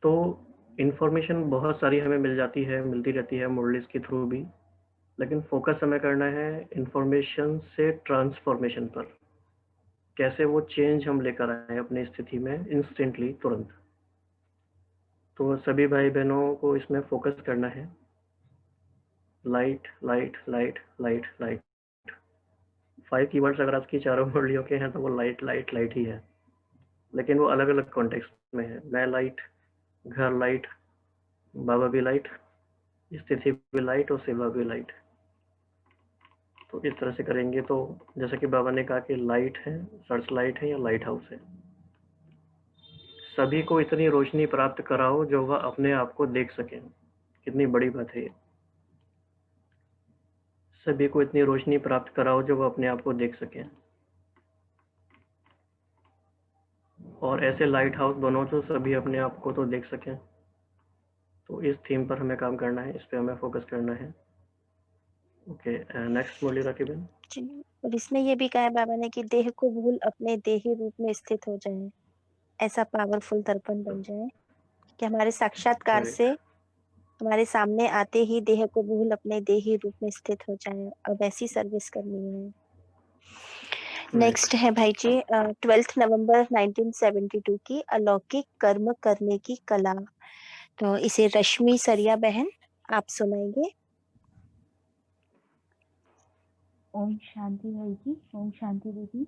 तो इन्फॉर्मेशन बहुत सारी हमें मिल जाती है, मिलती रहती है मुरलीज के थ्रू भी, लेकिन फोकस हमें करना है इन्फॉर्मेशन से ट्रांसफॉर्मेशन पर, कैसे वो चेंज हम लेकर आए अपनी स्थिति में इंस्टेंटली, तुरंत। तो सभी भाई बहनों को इसमें फोकस करना है, light light light light light. 5 keywords अगर आपकी चारों मुरलियों के हैं तो वो लाइट लाइट लाइट ही है, लेकिन वो अलग अलग कॉन्टेक्स्ट में है। मैं लाइट, घर लाइट, बाबा भी लाइट, स्थिति भी लाइट और सेवा भी लाइट। तो इस तरह से करेंगे तो जैसा कि बाबा ने कहा कि लाइट है, सर्च लाइट है या लाइट हाउस है। सभी को इतनी रोशनी प्राप्त कराओ जो वह अपने आप को देख सके। कितनी बड़ी बात है ये। सभी को इतनी रोशनी प्राप्त कराओ जो वह अपने आप को देख सके। और ऐसे लाइट हाउस बनो तो सभी अपने आप को तो देख सकें। तो इस थीम पर हमें काम करना है, इस पे हमें फोकस करना है। ओके, नेक्स्ट मुरली राकीबेन। और इसमें ये भी कहा है बाबा ने कि देह को भूल अपने देही रूप में स्थित हो जाए, ऐसा पावरफुल दर्पण बन जाए कि हमारे साक्षात्कार Correct. से हमारे सामने आते ही देह को भूल अपने देही रूप में स्थित हो जाए। अब ऐसी सर्विस करनी है। नेक्स्ट है भाई जी 12 नवंबर 1972 की अलौकिक कर्म करने की कला। तो इसे रश्मि सरिया बहन आप सुनाएंगे। ओम शांति भाई जी, ओम शांति दीदी।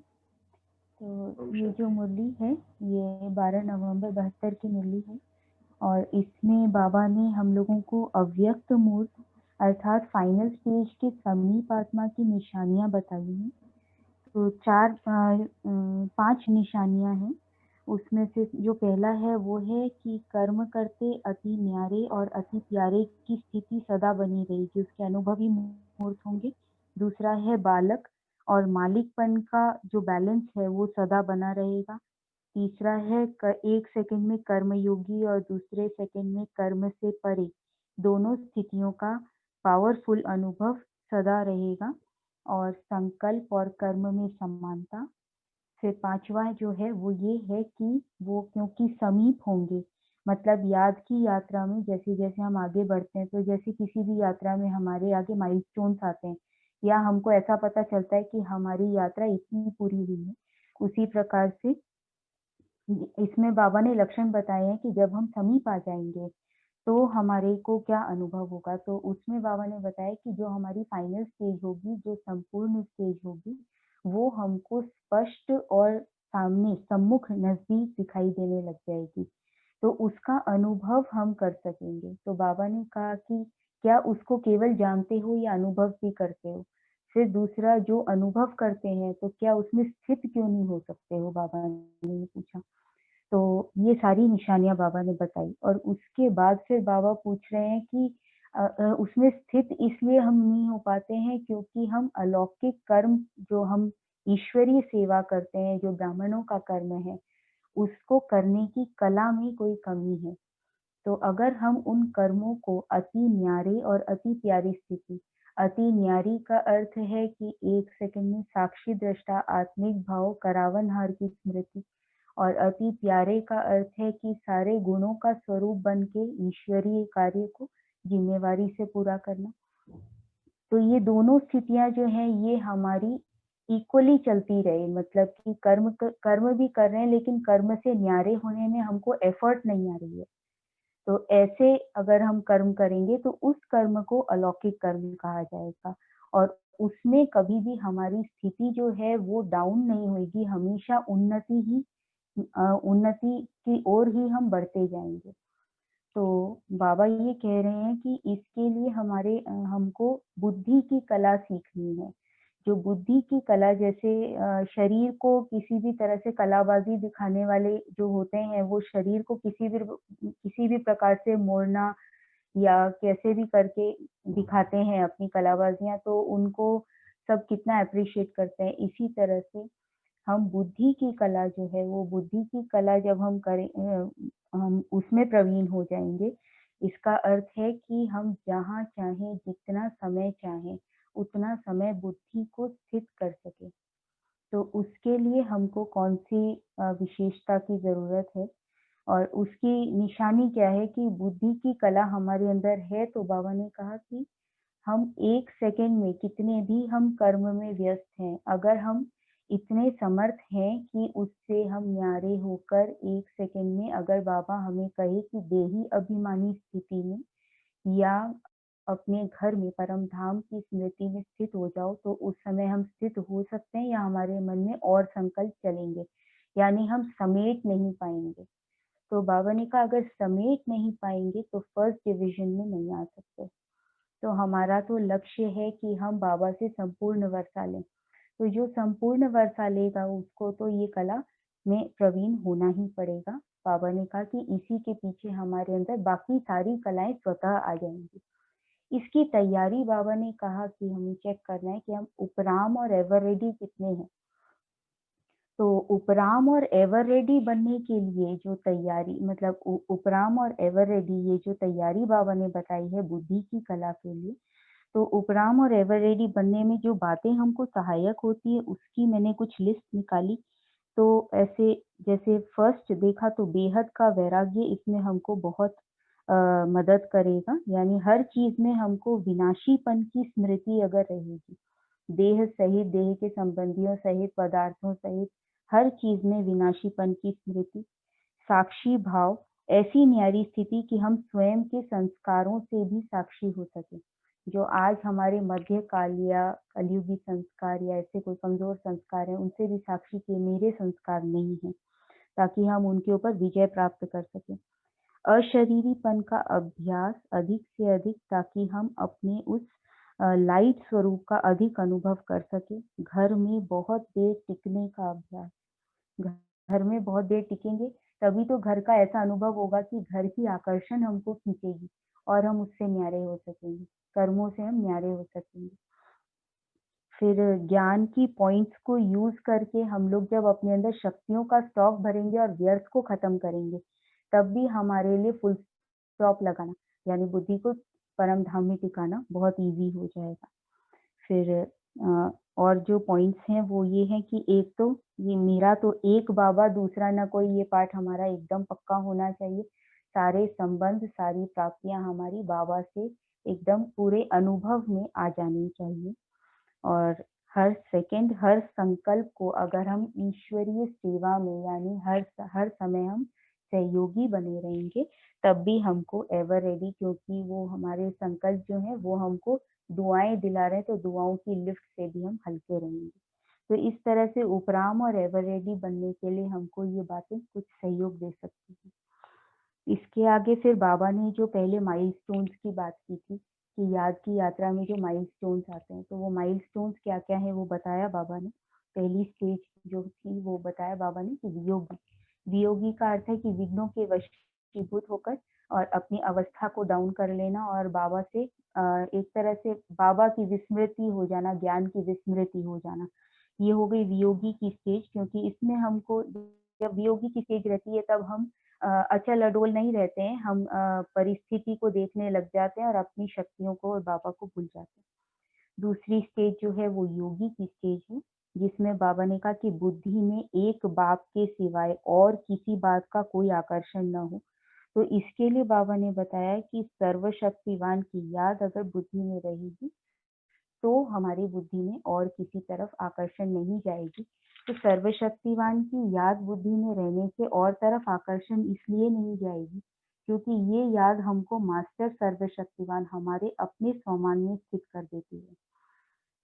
तो ये जो मुरली है ये 12 नवंबर 72 की मुरली है और इसमें बाबा ने हम लोगों को अव्यक्त मूर्त अर्थात फाइनल स्टेज के समीप आत्मा की निशानियां बताई हैं। तो 5 निशानियां हैं। उसमें से जो पहला है वो है कि कर्म करते अति न्यारे और अति प्यारे की स्थिति सदा बनी रहेगी, उसके अनुभवी मूर्त होंगे। दूसरा है बालक और मालिकपन का जो बैलेंस है वो सदा बना रहेगा। तीसरा है एक सेकंड में कर्मयोगी और दूसरे सेकंड में कर्म से परे, दोनों स्थितियों का पावरफुल अनुभव सदा रहेगा। और संकल्प और कर्म में समानता। फिर 5वां जो है वो ये है कि वो क्योंकि समीप होंगे, मतलब याद की यात्रा में जैसे जैसे हम आगे बढ़ते हैं, तो जैसे किसी भी यात्रा में हमारे आगे माइलस्टोन्स आते हैं या हमको ऐसा पता चलता है कि हमारी यात्रा इतनी पूरी हुई है, उसी प्रकार से इसमें बाबा ने लक्षण बताए हैं कि जब हम समीप आ जाएंगे तो हमारे को क्या अनुभव होगा। तो उसमें बाबा ने बताया कि जो हमारी फाइनल स्टेज होगी, जो संपूर्ण स्टेज होगी, वो हमको स्पष्ट और सामने सम्मुख नजदीक दिखाई देने लग जाएगी, तो उसका अनुभव हम कर सकेंगे। तो बाबा ने कहा कि क्या उसको केवल जानते हो या अनुभव भी करते हो। फिर दूसरा, जो अनुभव करते हैं तो क्या उसमें स्थित क्यों नहीं हो सकते हो, बाबा ने पूछा। तो ये सारी निशानियां बाबा ने बताई और उसके बाद फिर बाबा पूछ रहे हैं कि उसमें स्थित इसलिए हम नहीं हो पाते हैं क्योंकि हम अलौकिक कर्म जो हम ईश्वरीय सेवा करते हैं, जो ब्राह्मणों का कर्म है, उसको करने की कला में कोई कमी है। तो अगर हम उन कर्मों को अति न्यारे और अति प्यारी स्थिति, अति न्यारी का अर्थ है कि एक सेकंड में साक्षी दृष्टा आत्मिक भाव करावनहार की स्मृति, और अति प्यारे का अर्थ है कि सारे गुणों का स्वरूप बन के ईश्वरीय कार्य को जिम्मेवारी से पूरा करना। तो ये दोनों स्थितियां जो हैं ये हमारी इक्वली चलती रहे, मतलब कि कर्म भी कर रहे हैं लेकिन कर्म से न्यारे होने में हमको एफर्ट नहीं आ रही है। तो ऐसे अगर हम कर्म करेंगे तो उस कर्म को अलौकिक कर्म कहा जाएगा और उसमें कभी भी हमारी स्थिति जो है वो डाउन नहीं होगी, हमेशा उन्नति ही उन्नति की ओर ही हम बढ़ते जाएंगे। तो बाबा ये कह रहे हैं कि इसके लिए हमको बुद्धि की कला सीखनी है। जो बुद्धि की कला, जैसे शरीर को किसी भी तरह से कलाबाजी दिखाने वाले जो होते हैं, वो शरीर को किसी भी प्रकार से मोड़ना या कैसे भी करके दिखाते हैं अपनी कलाबाजियां, तो उनको सब कितना अप्रिशिएट करते हैं। इसी तरह से हम बुद्धि की कला जो है, वो बुद्धि की कला जब हम हम उसमें प्रवीण हो जाएंगे, इसका अर्थ है कि हम जहाँ चाहें, जितना समय चाहें, उतना समय बुद्धि को स्थित कर सके। तो उसके लिए हमको कौन सी विशेषता की जरूरत है और उसकी निशानी क्या है कि बुद्धि की कला हमारे अंदर है। तो बाबा ने कहा कि हम 1 सेकंड में कितने भी हम कर्म में व्यस्त हैं, अगर हम इतने समर्थ हैं कि उससे हम न्यारे होकर 1 सेकंड में, अगर बाबा हमें कहे कि देही अभिमानी स्थिति में या अपने घर में परम धाम की स्मृति में स्थित हो जाओ, तो उस समय हम स्थित हो सकते हैं या हमारे मन में और संकल्प चलेंगे, यानी हम समेट नहीं पाएंगे। तो बाबा ने कहा अगर समेट नहीं पाएंगे तो फर्स्ट डिवीजन में नहीं आ सकते। तो हमारा तो लक्ष्य है कि हम बाबा से संपूर्ण वर्षा लें। तो जो संपूर्ण वर्षा लेगा उसको तो ये कला में प्रवीण होना ही पड़ेगा। बाबा ने कहा कि इसी के पीछे हमारे अंदर बाकी सारी कलाएं स्वतः आ जाएंगी। इसकी तैयारी बाबा ने कहा कि हमें चेक करना है कि हम उपराम और एवर रेडी कितने हैं। तो उपराम और एवर रेडी बनने के लिए जो तैयारी, मतलब उपराम और एवर रेडी, ये जो तैयारी बाबा ने बताई है बुद्धि की कला के लिए, तो उपराम और एवर रेडी बनने में जो बातें हमको सहायक होती है उसकी मैंने कुछ लिस्ट निकाली। तो ऐसे जैसे फर्स्ट देखा तो बेहद का वैराग्य इसमें हमको बहुत मदद करेगा, यानी हर चीज में हमको विनाशीपन की स्मृति अगर रहेगी, देह सहित, देह के संबंधियों सहित, पदार्थों सहित हर चीज में विनाशीपन की स्मृति। साक्षी भाव, ऐसी न्यारी स्थिति कि हम स्वयं के संस्कारों से भी साक्षी हो सके। जो आज हमारे मध्यकाल या कलयुगी संस्कार या ऐसे कोई कमजोर संस्कार हैं, उनसे भी साक्षी के मेरे संस्कार नहीं है, ताकि हम उनके ऊपर विजय प्राप्त कर सके। अशरीरीपन का अभ्यास अधिक से अधिक, ताकि हम अपने उस लाइट स्वरूप का अधिक अनुभव कर सके। घर में बहुत देर टिकने का अभ्यास, घर में बहुत देर टिकेंगे तभी तो घर का ऐसा अनुभव होगा कि घर की आकर्षण हमको खींचेगी और हम उससे न्यारे हो सकेंगे, कर्मों से हम न्यारे हो सकेंगे। फिर ज्ञान की पॉइंट्स को यूज करके हम लोग जब अपने अंदर शक्तियों का स्टॉक भरेंगे और व्यर्थ को खत्म करेंगे, तब भी हमारे लिए फुल स्टॉप लगाना, यानी बुद्धि को परम धाम में टिकाना बहुत इजी हो जाएगा। फिर और जो पॉइंट्स हैं वो ये है कि एक तो ये मेरा तो एक बाबा दूसरा ना कोई, ये पाठ हमारा एकदम पक्का होना चाहिए। सारे संबंध, सारी प्राप्तियां हमारी बाबा से एकदम पूरे अनुभव में आ जानी चाहिए। और हर सेकंड, हर संकल्प को अगर हम ईश्वरीय सेवा में, यानी हर समय हम सहयोगी बने रहेंगे, तब भी हमको एवर रेडी, क्योंकि वो हमारे संकल्प जो है वो हमको दुआएं दिला रहे हैं, तो दुआओं की लिफ्ट से भी हम हल्के रहेंगे। तो इस तरह से उपराम और एवर रेडी बनने के लिए हमको ये बातें कुछ सहयोग दे सकती हैं। इसके आगे फिर बाबा ने जो पहले माइलस्टोन्स की बात की थी कि याद की यात्रा में जो माइलस्टोन्स आते हैं, तो वो माइलस्टोन्स क्या क्या है वो बताया बाबा ने। पहली स्टेज जो थी वो बताया बाबा ने कि वियोगी। वियोगी का अर्थ है कि विघ्नों के वशीभूत होकर और अपनी अवस्था को डाउन कर लेना और बाबा से एक तरह से बाबा की विस्मृति हो जाना, ज्ञान की विस्मृति हो जाना, ये हो गई वियोगी की स्टेज। क्योंकि इसमें हमको, जब वियोगी की स्टेज रहती है तब हम अचल अडोल नहीं रहते हैं, हम परिस्थिति को देखने लग जाते हैं और अपनी शक्तियों को और बाबा को भूल जाते हैं। दूसरी स्टेज जो है वो योगी की स्टेज है, जिसमें बाबा ने कहा कि बुद्धि में एक बाप के सिवाय और किसी बात का कोई आकर्षण न हो। तो इसके लिए बाबा ने बताया कि सर्वशक्तिवान की याद अगर बुद्धि में रहेगी तो हमारी बुद्धि में और किसी तरफ आकर्षण नहीं जाएगी। तो सर्वशक्तिवान की याद बुद्धि में रहने से और तरफ आकर्षण इसलिए नहीं जाएगी क्योंकि ये याद हमको मास्टर सर्वशक्तिवान हमारे अपने स्वमान में स्थित कर देती है।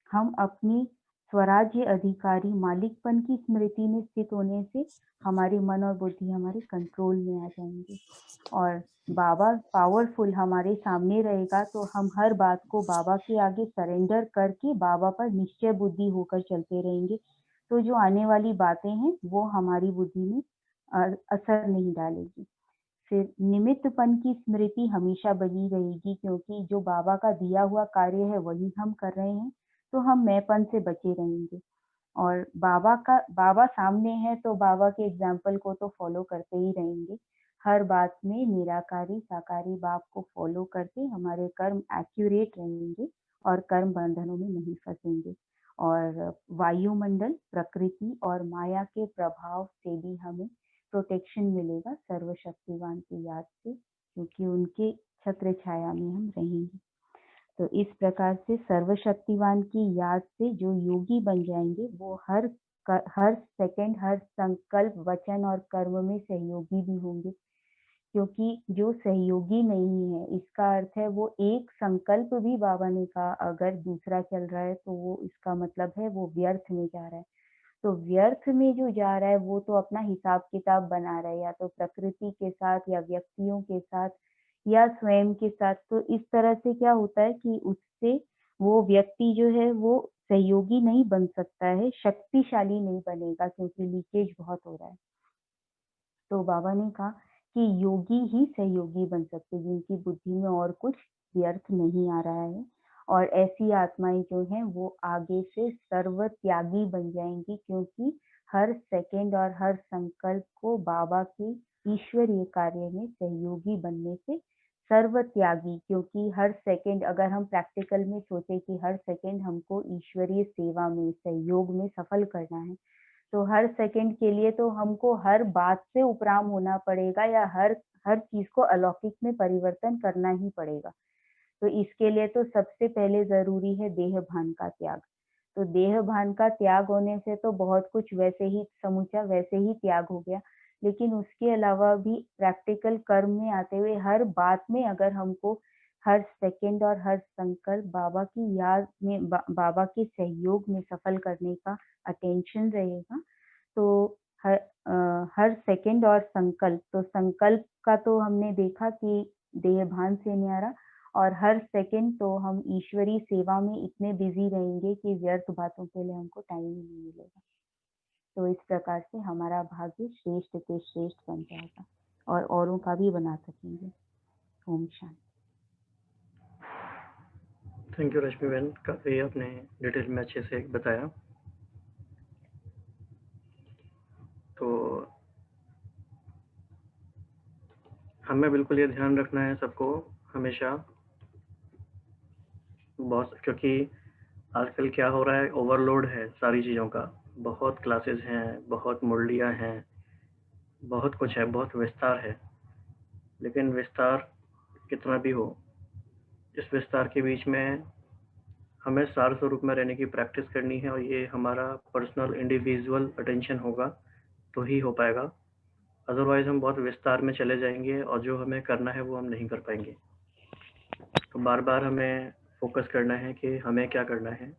हम अपनी स्वराज्य अधिकारी मालिकपन की स्मृति में स्थित होने से हमारी मन और बुद्धि हमारे कंट्रोल में आ जाएंगे। और बाबा पावरफुल हमारे सामने रहेगा तो हम हर बात को बाबा के आगे सरेंडर करके बाबा पर निश्चय बुद्धि होकर चलते रहेंगे। तो जो आने वाली बातें हैं वो हमारी बुद्धि में असर नहीं डालेगी। फिर निमित्तपन की स्मृति हमेशा बनी रहेगी, क्योंकि जो बाबा का दिया हुआ कार्य है वही हम कर रहे हैं, तो हम मैंपन से बचे रहेंगे। और बाबा सामने है तो बाबा के एग्जाम्पल को तो फॉलो करते ही रहेंगे। हर बात में निराकारी साकारी बाप को फॉलो करके हमारे कर्म एक्यूरेट रहेंगे और कर्म बंधनों में नहीं फंसेंगे। और वायुमंडल, प्रकृति और माया के प्रभाव से भी हमें प्रोटेक्शन मिलेगा सर्वशक्तिवान की याद से, क्योंकि उनके छत्र छाया में हम रहेंगे। तो इस प्रकार से सर्वशक्तिवान की याद से जो योगी बन जाएंगे वो हर सेकंड, हर संकल्प, वचन और कर्म में सहयोगी भी होंगे। क्योंकि जो सहयोगी नहीं है, इसका अर्थ है वो एक संकल्प भी बाबा ने कहा अगर दूसरा चल रहा है तो वो इसका मतलब है वो व्यर्थ में जा रहा है। तो व्यर्थ में जो जा रहा है वो तो अपना हिसाब किताब बना रहा है, या तो प्रकृति के साथ या व्यक्तियों के साथ या स्वयं के साथ। तो इस तरह से क्या होता है कि उससे वो व्यक्ति जो है वो सहयोगी नहीं बन सकता है, शक्तिशाली नहीं बनेगा, क्योंकि लीकेज बहुत हो रहा है। तो बाबा ने कहा कि योगी ही सहयोगी बन सकते, जिनकी बुद्धि में और कुछ व्यर्थ नहीं आ रहा है। और ऐसी आत्माएं जो हैं वो आगे से सर्व त्यागी बन जाएंगी, क्योंकि हर सेकंड और हर संकल्प को बाबा के ईश्वरीय कार्य में सहयोगी बनने से सर्व त्यागी। क्योंकि हर सेकंड अगर हम प्रैक्टिकल में सोचे कि हर सेकंड हमको ईश्वरीय सेवा में, सहयोग में सफल करना है, तो हर सेकंड के लिए तो हमको हर बात से उपराम होना पड़ेगा, या हर चीज को अलौकिक में परिवर्तन करना ही पड़ेगा। तो इसके लिए तो सबसे पहले जरूरी है देह भान का त्याग। तो देह भान का त्याग होने से तो बहुत कुछ वैसे ही समूचा वैसे ही त्याग हो गया, लेकिन उसके अलावा भी प्रैक्टिकल कर्म में आते हुए हर बात में अगर हमको हर सेकंड और हर संकल्प बाबा की याद में, बाबा के सहयोग में सफल करने का अटेंशन रहेगा, तो हर सेकंड और संकल्प, तो संकल्प का तो हमने देखा कि देह भान से न्यारा, और हर सेकंड तो हम ईश्वरी सेवा में इतने बिजी रहेंगे कि व्यर्थ बातों के लिए हमको टाइम ही नहीं मिलेगा। तो इस प्रकार से हमारा भाग्य श्रेष्ठ से श्रेष्ठ बन जाएगा और औरों का भी बना सकेंगे। ओम शांति। थैंक यू रश्मि बहन, काफ़ी आपने डिटेल में अच्छे से बताया। तो हमें बिल्कुल ये ध्यान रखना है सबको हमेशा, बहुत, क्योंकि आजकल क्या हो रहा है, ओवरलोड है सारी चीज़ों का, बहुत क्लासेस हैं, बहुत मुरलियाँ हैं, बहुत कुछ है, बहुत विस्तार है। लेकिन विस्तार कितना भी हो, इस विस्तार के बीच में हमें सार स्वरूप में रहने की प्रैक्टिस करनी है, और ये हमारा पर्सनल इंडिविजुअल अटेंशन होगा तो ही हो पाएगा। अदरवाइज हम बहुत विस्तार में चले जाएंगे और जो हमें करना है वो हम नहीं कर पाएंगे। तो बार बार हमें फोकस करना है कि हमें क्या करना है।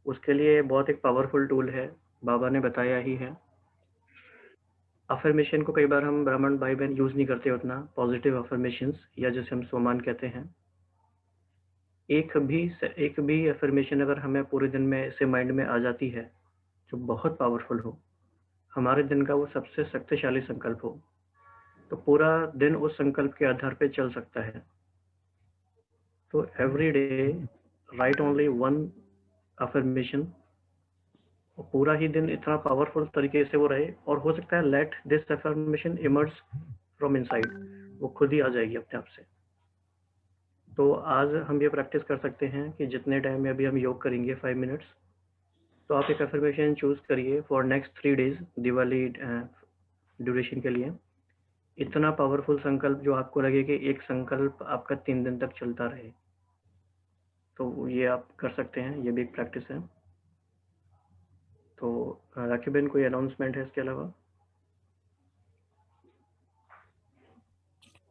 उसके लिए बहुत एक पावरफुल टूल है, बाबा ने बताया ही है। अफर्मेशन को कई बार हम ब्राह्मण भाई बहन यूज़ नहीं करते उतना, पॉजिटिव अफर्मेशंस या जैसे हम सोमान कहते हैं। एक भी अफर्मेशन अगर हमें पूरे दिन में ऐसे माइंड में आ जाती है जो बहुत पावरफुल हो, हमारे दिन का वो सबसे शक्तिशाली संकल्प हो, तो पूरा दिन उस संकल्प के आधार पे चल सकता है। तो every day right only one affirmation, पूरा ही दिन इतना पावरफुल तरीके से वो रहे, और हो सकता है let this affirmation emerge from inside, वो खुद ही आ जाएगी अपने आप से। तो आज हम ये प्रैक्टिस कर सकते हैं कि जितने टाइम में अभी हम योग करेंगे 5 मिनट्स, तो आप एक अफर्मेशन चूज करिए for next 3 days, Diwali duration के लिए। इतना पावरफुल संकल्प जो आपको लगे कि एक संकल्प आपका 3 दिन तक चलता रहे, तो ये आप कर सकते हैं, ये भी एक प्रैक्टिस है। तो राखी बहन, कोई अनाउंसमेंट है इसके अलावा?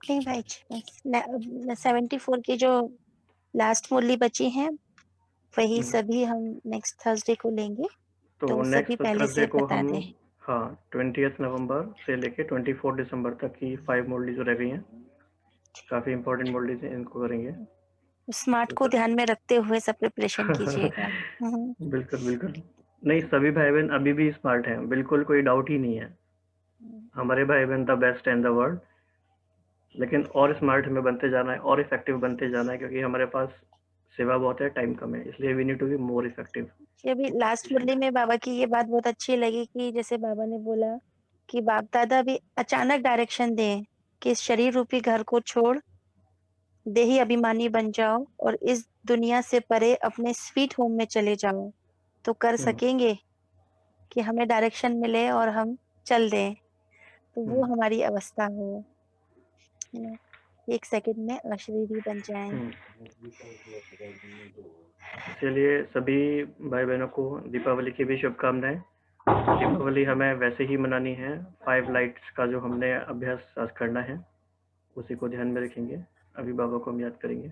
नहीं भाई जी, 74 की जो लास्ट मुरली बची है वही सभी हम नेक्स्ट थर्सडे को लेंगे, तो तो सभी नेक्स्ट पहले थर्सडे से को बता हम, दें। हाँ 20 नवंबर से लेके 24 दिसंबर तक की 5 मुरली जो रह गई हैं, काफी इंपॉर्टेंट मुरली है, इनको करेंगे। स्मार्ट को ध्यान में रखते हुए सब प्रिपरेशन कीजिएगा। बिल्कुल बिल्कुल, नहीं सभी भाई बहन अभी भी स्मार्ट हैं, बिल्कुल कोई डाउट ही नहीं है, हमारे भाई बहन the best in the world, लेकिन और स्मार्ट हमें बनते जाना है और इफेक्टिव बनते जाना है, क्योंकि हमारे पास सेवा बहुत है, टाइम कम है, इसलिए we need to be more effective. अभी लास्ट मुरली में बाबा की ये बात बहुत अच्छी लगी कि जैसे बाबा ने बोला कि बाप दादा भी अचानक डायरेक्शन दें कि इस शरीर रूपी घर को छोड़ देही अभिमानी बन जाओ और इस दुनिया से परे अपने स्वीट होम में चले जाओ, तो कर सकेंगे कि हमें डायरेक्शन मिले और हम चल दें, तो वो हमारी अवस्था हो, एक सेकंड में अशरीरी बन जाएं। चलिए सभी भाई बहनों को दीपावली की भी शुभकामनाएं। दीपावली हमें वैसे ही मनानी है, 5 लाइट्स का जो हमने अभ्यास आज करना है उसी को ध्यान में रखेंगे। अभी बाबा को हम याद करेंगे।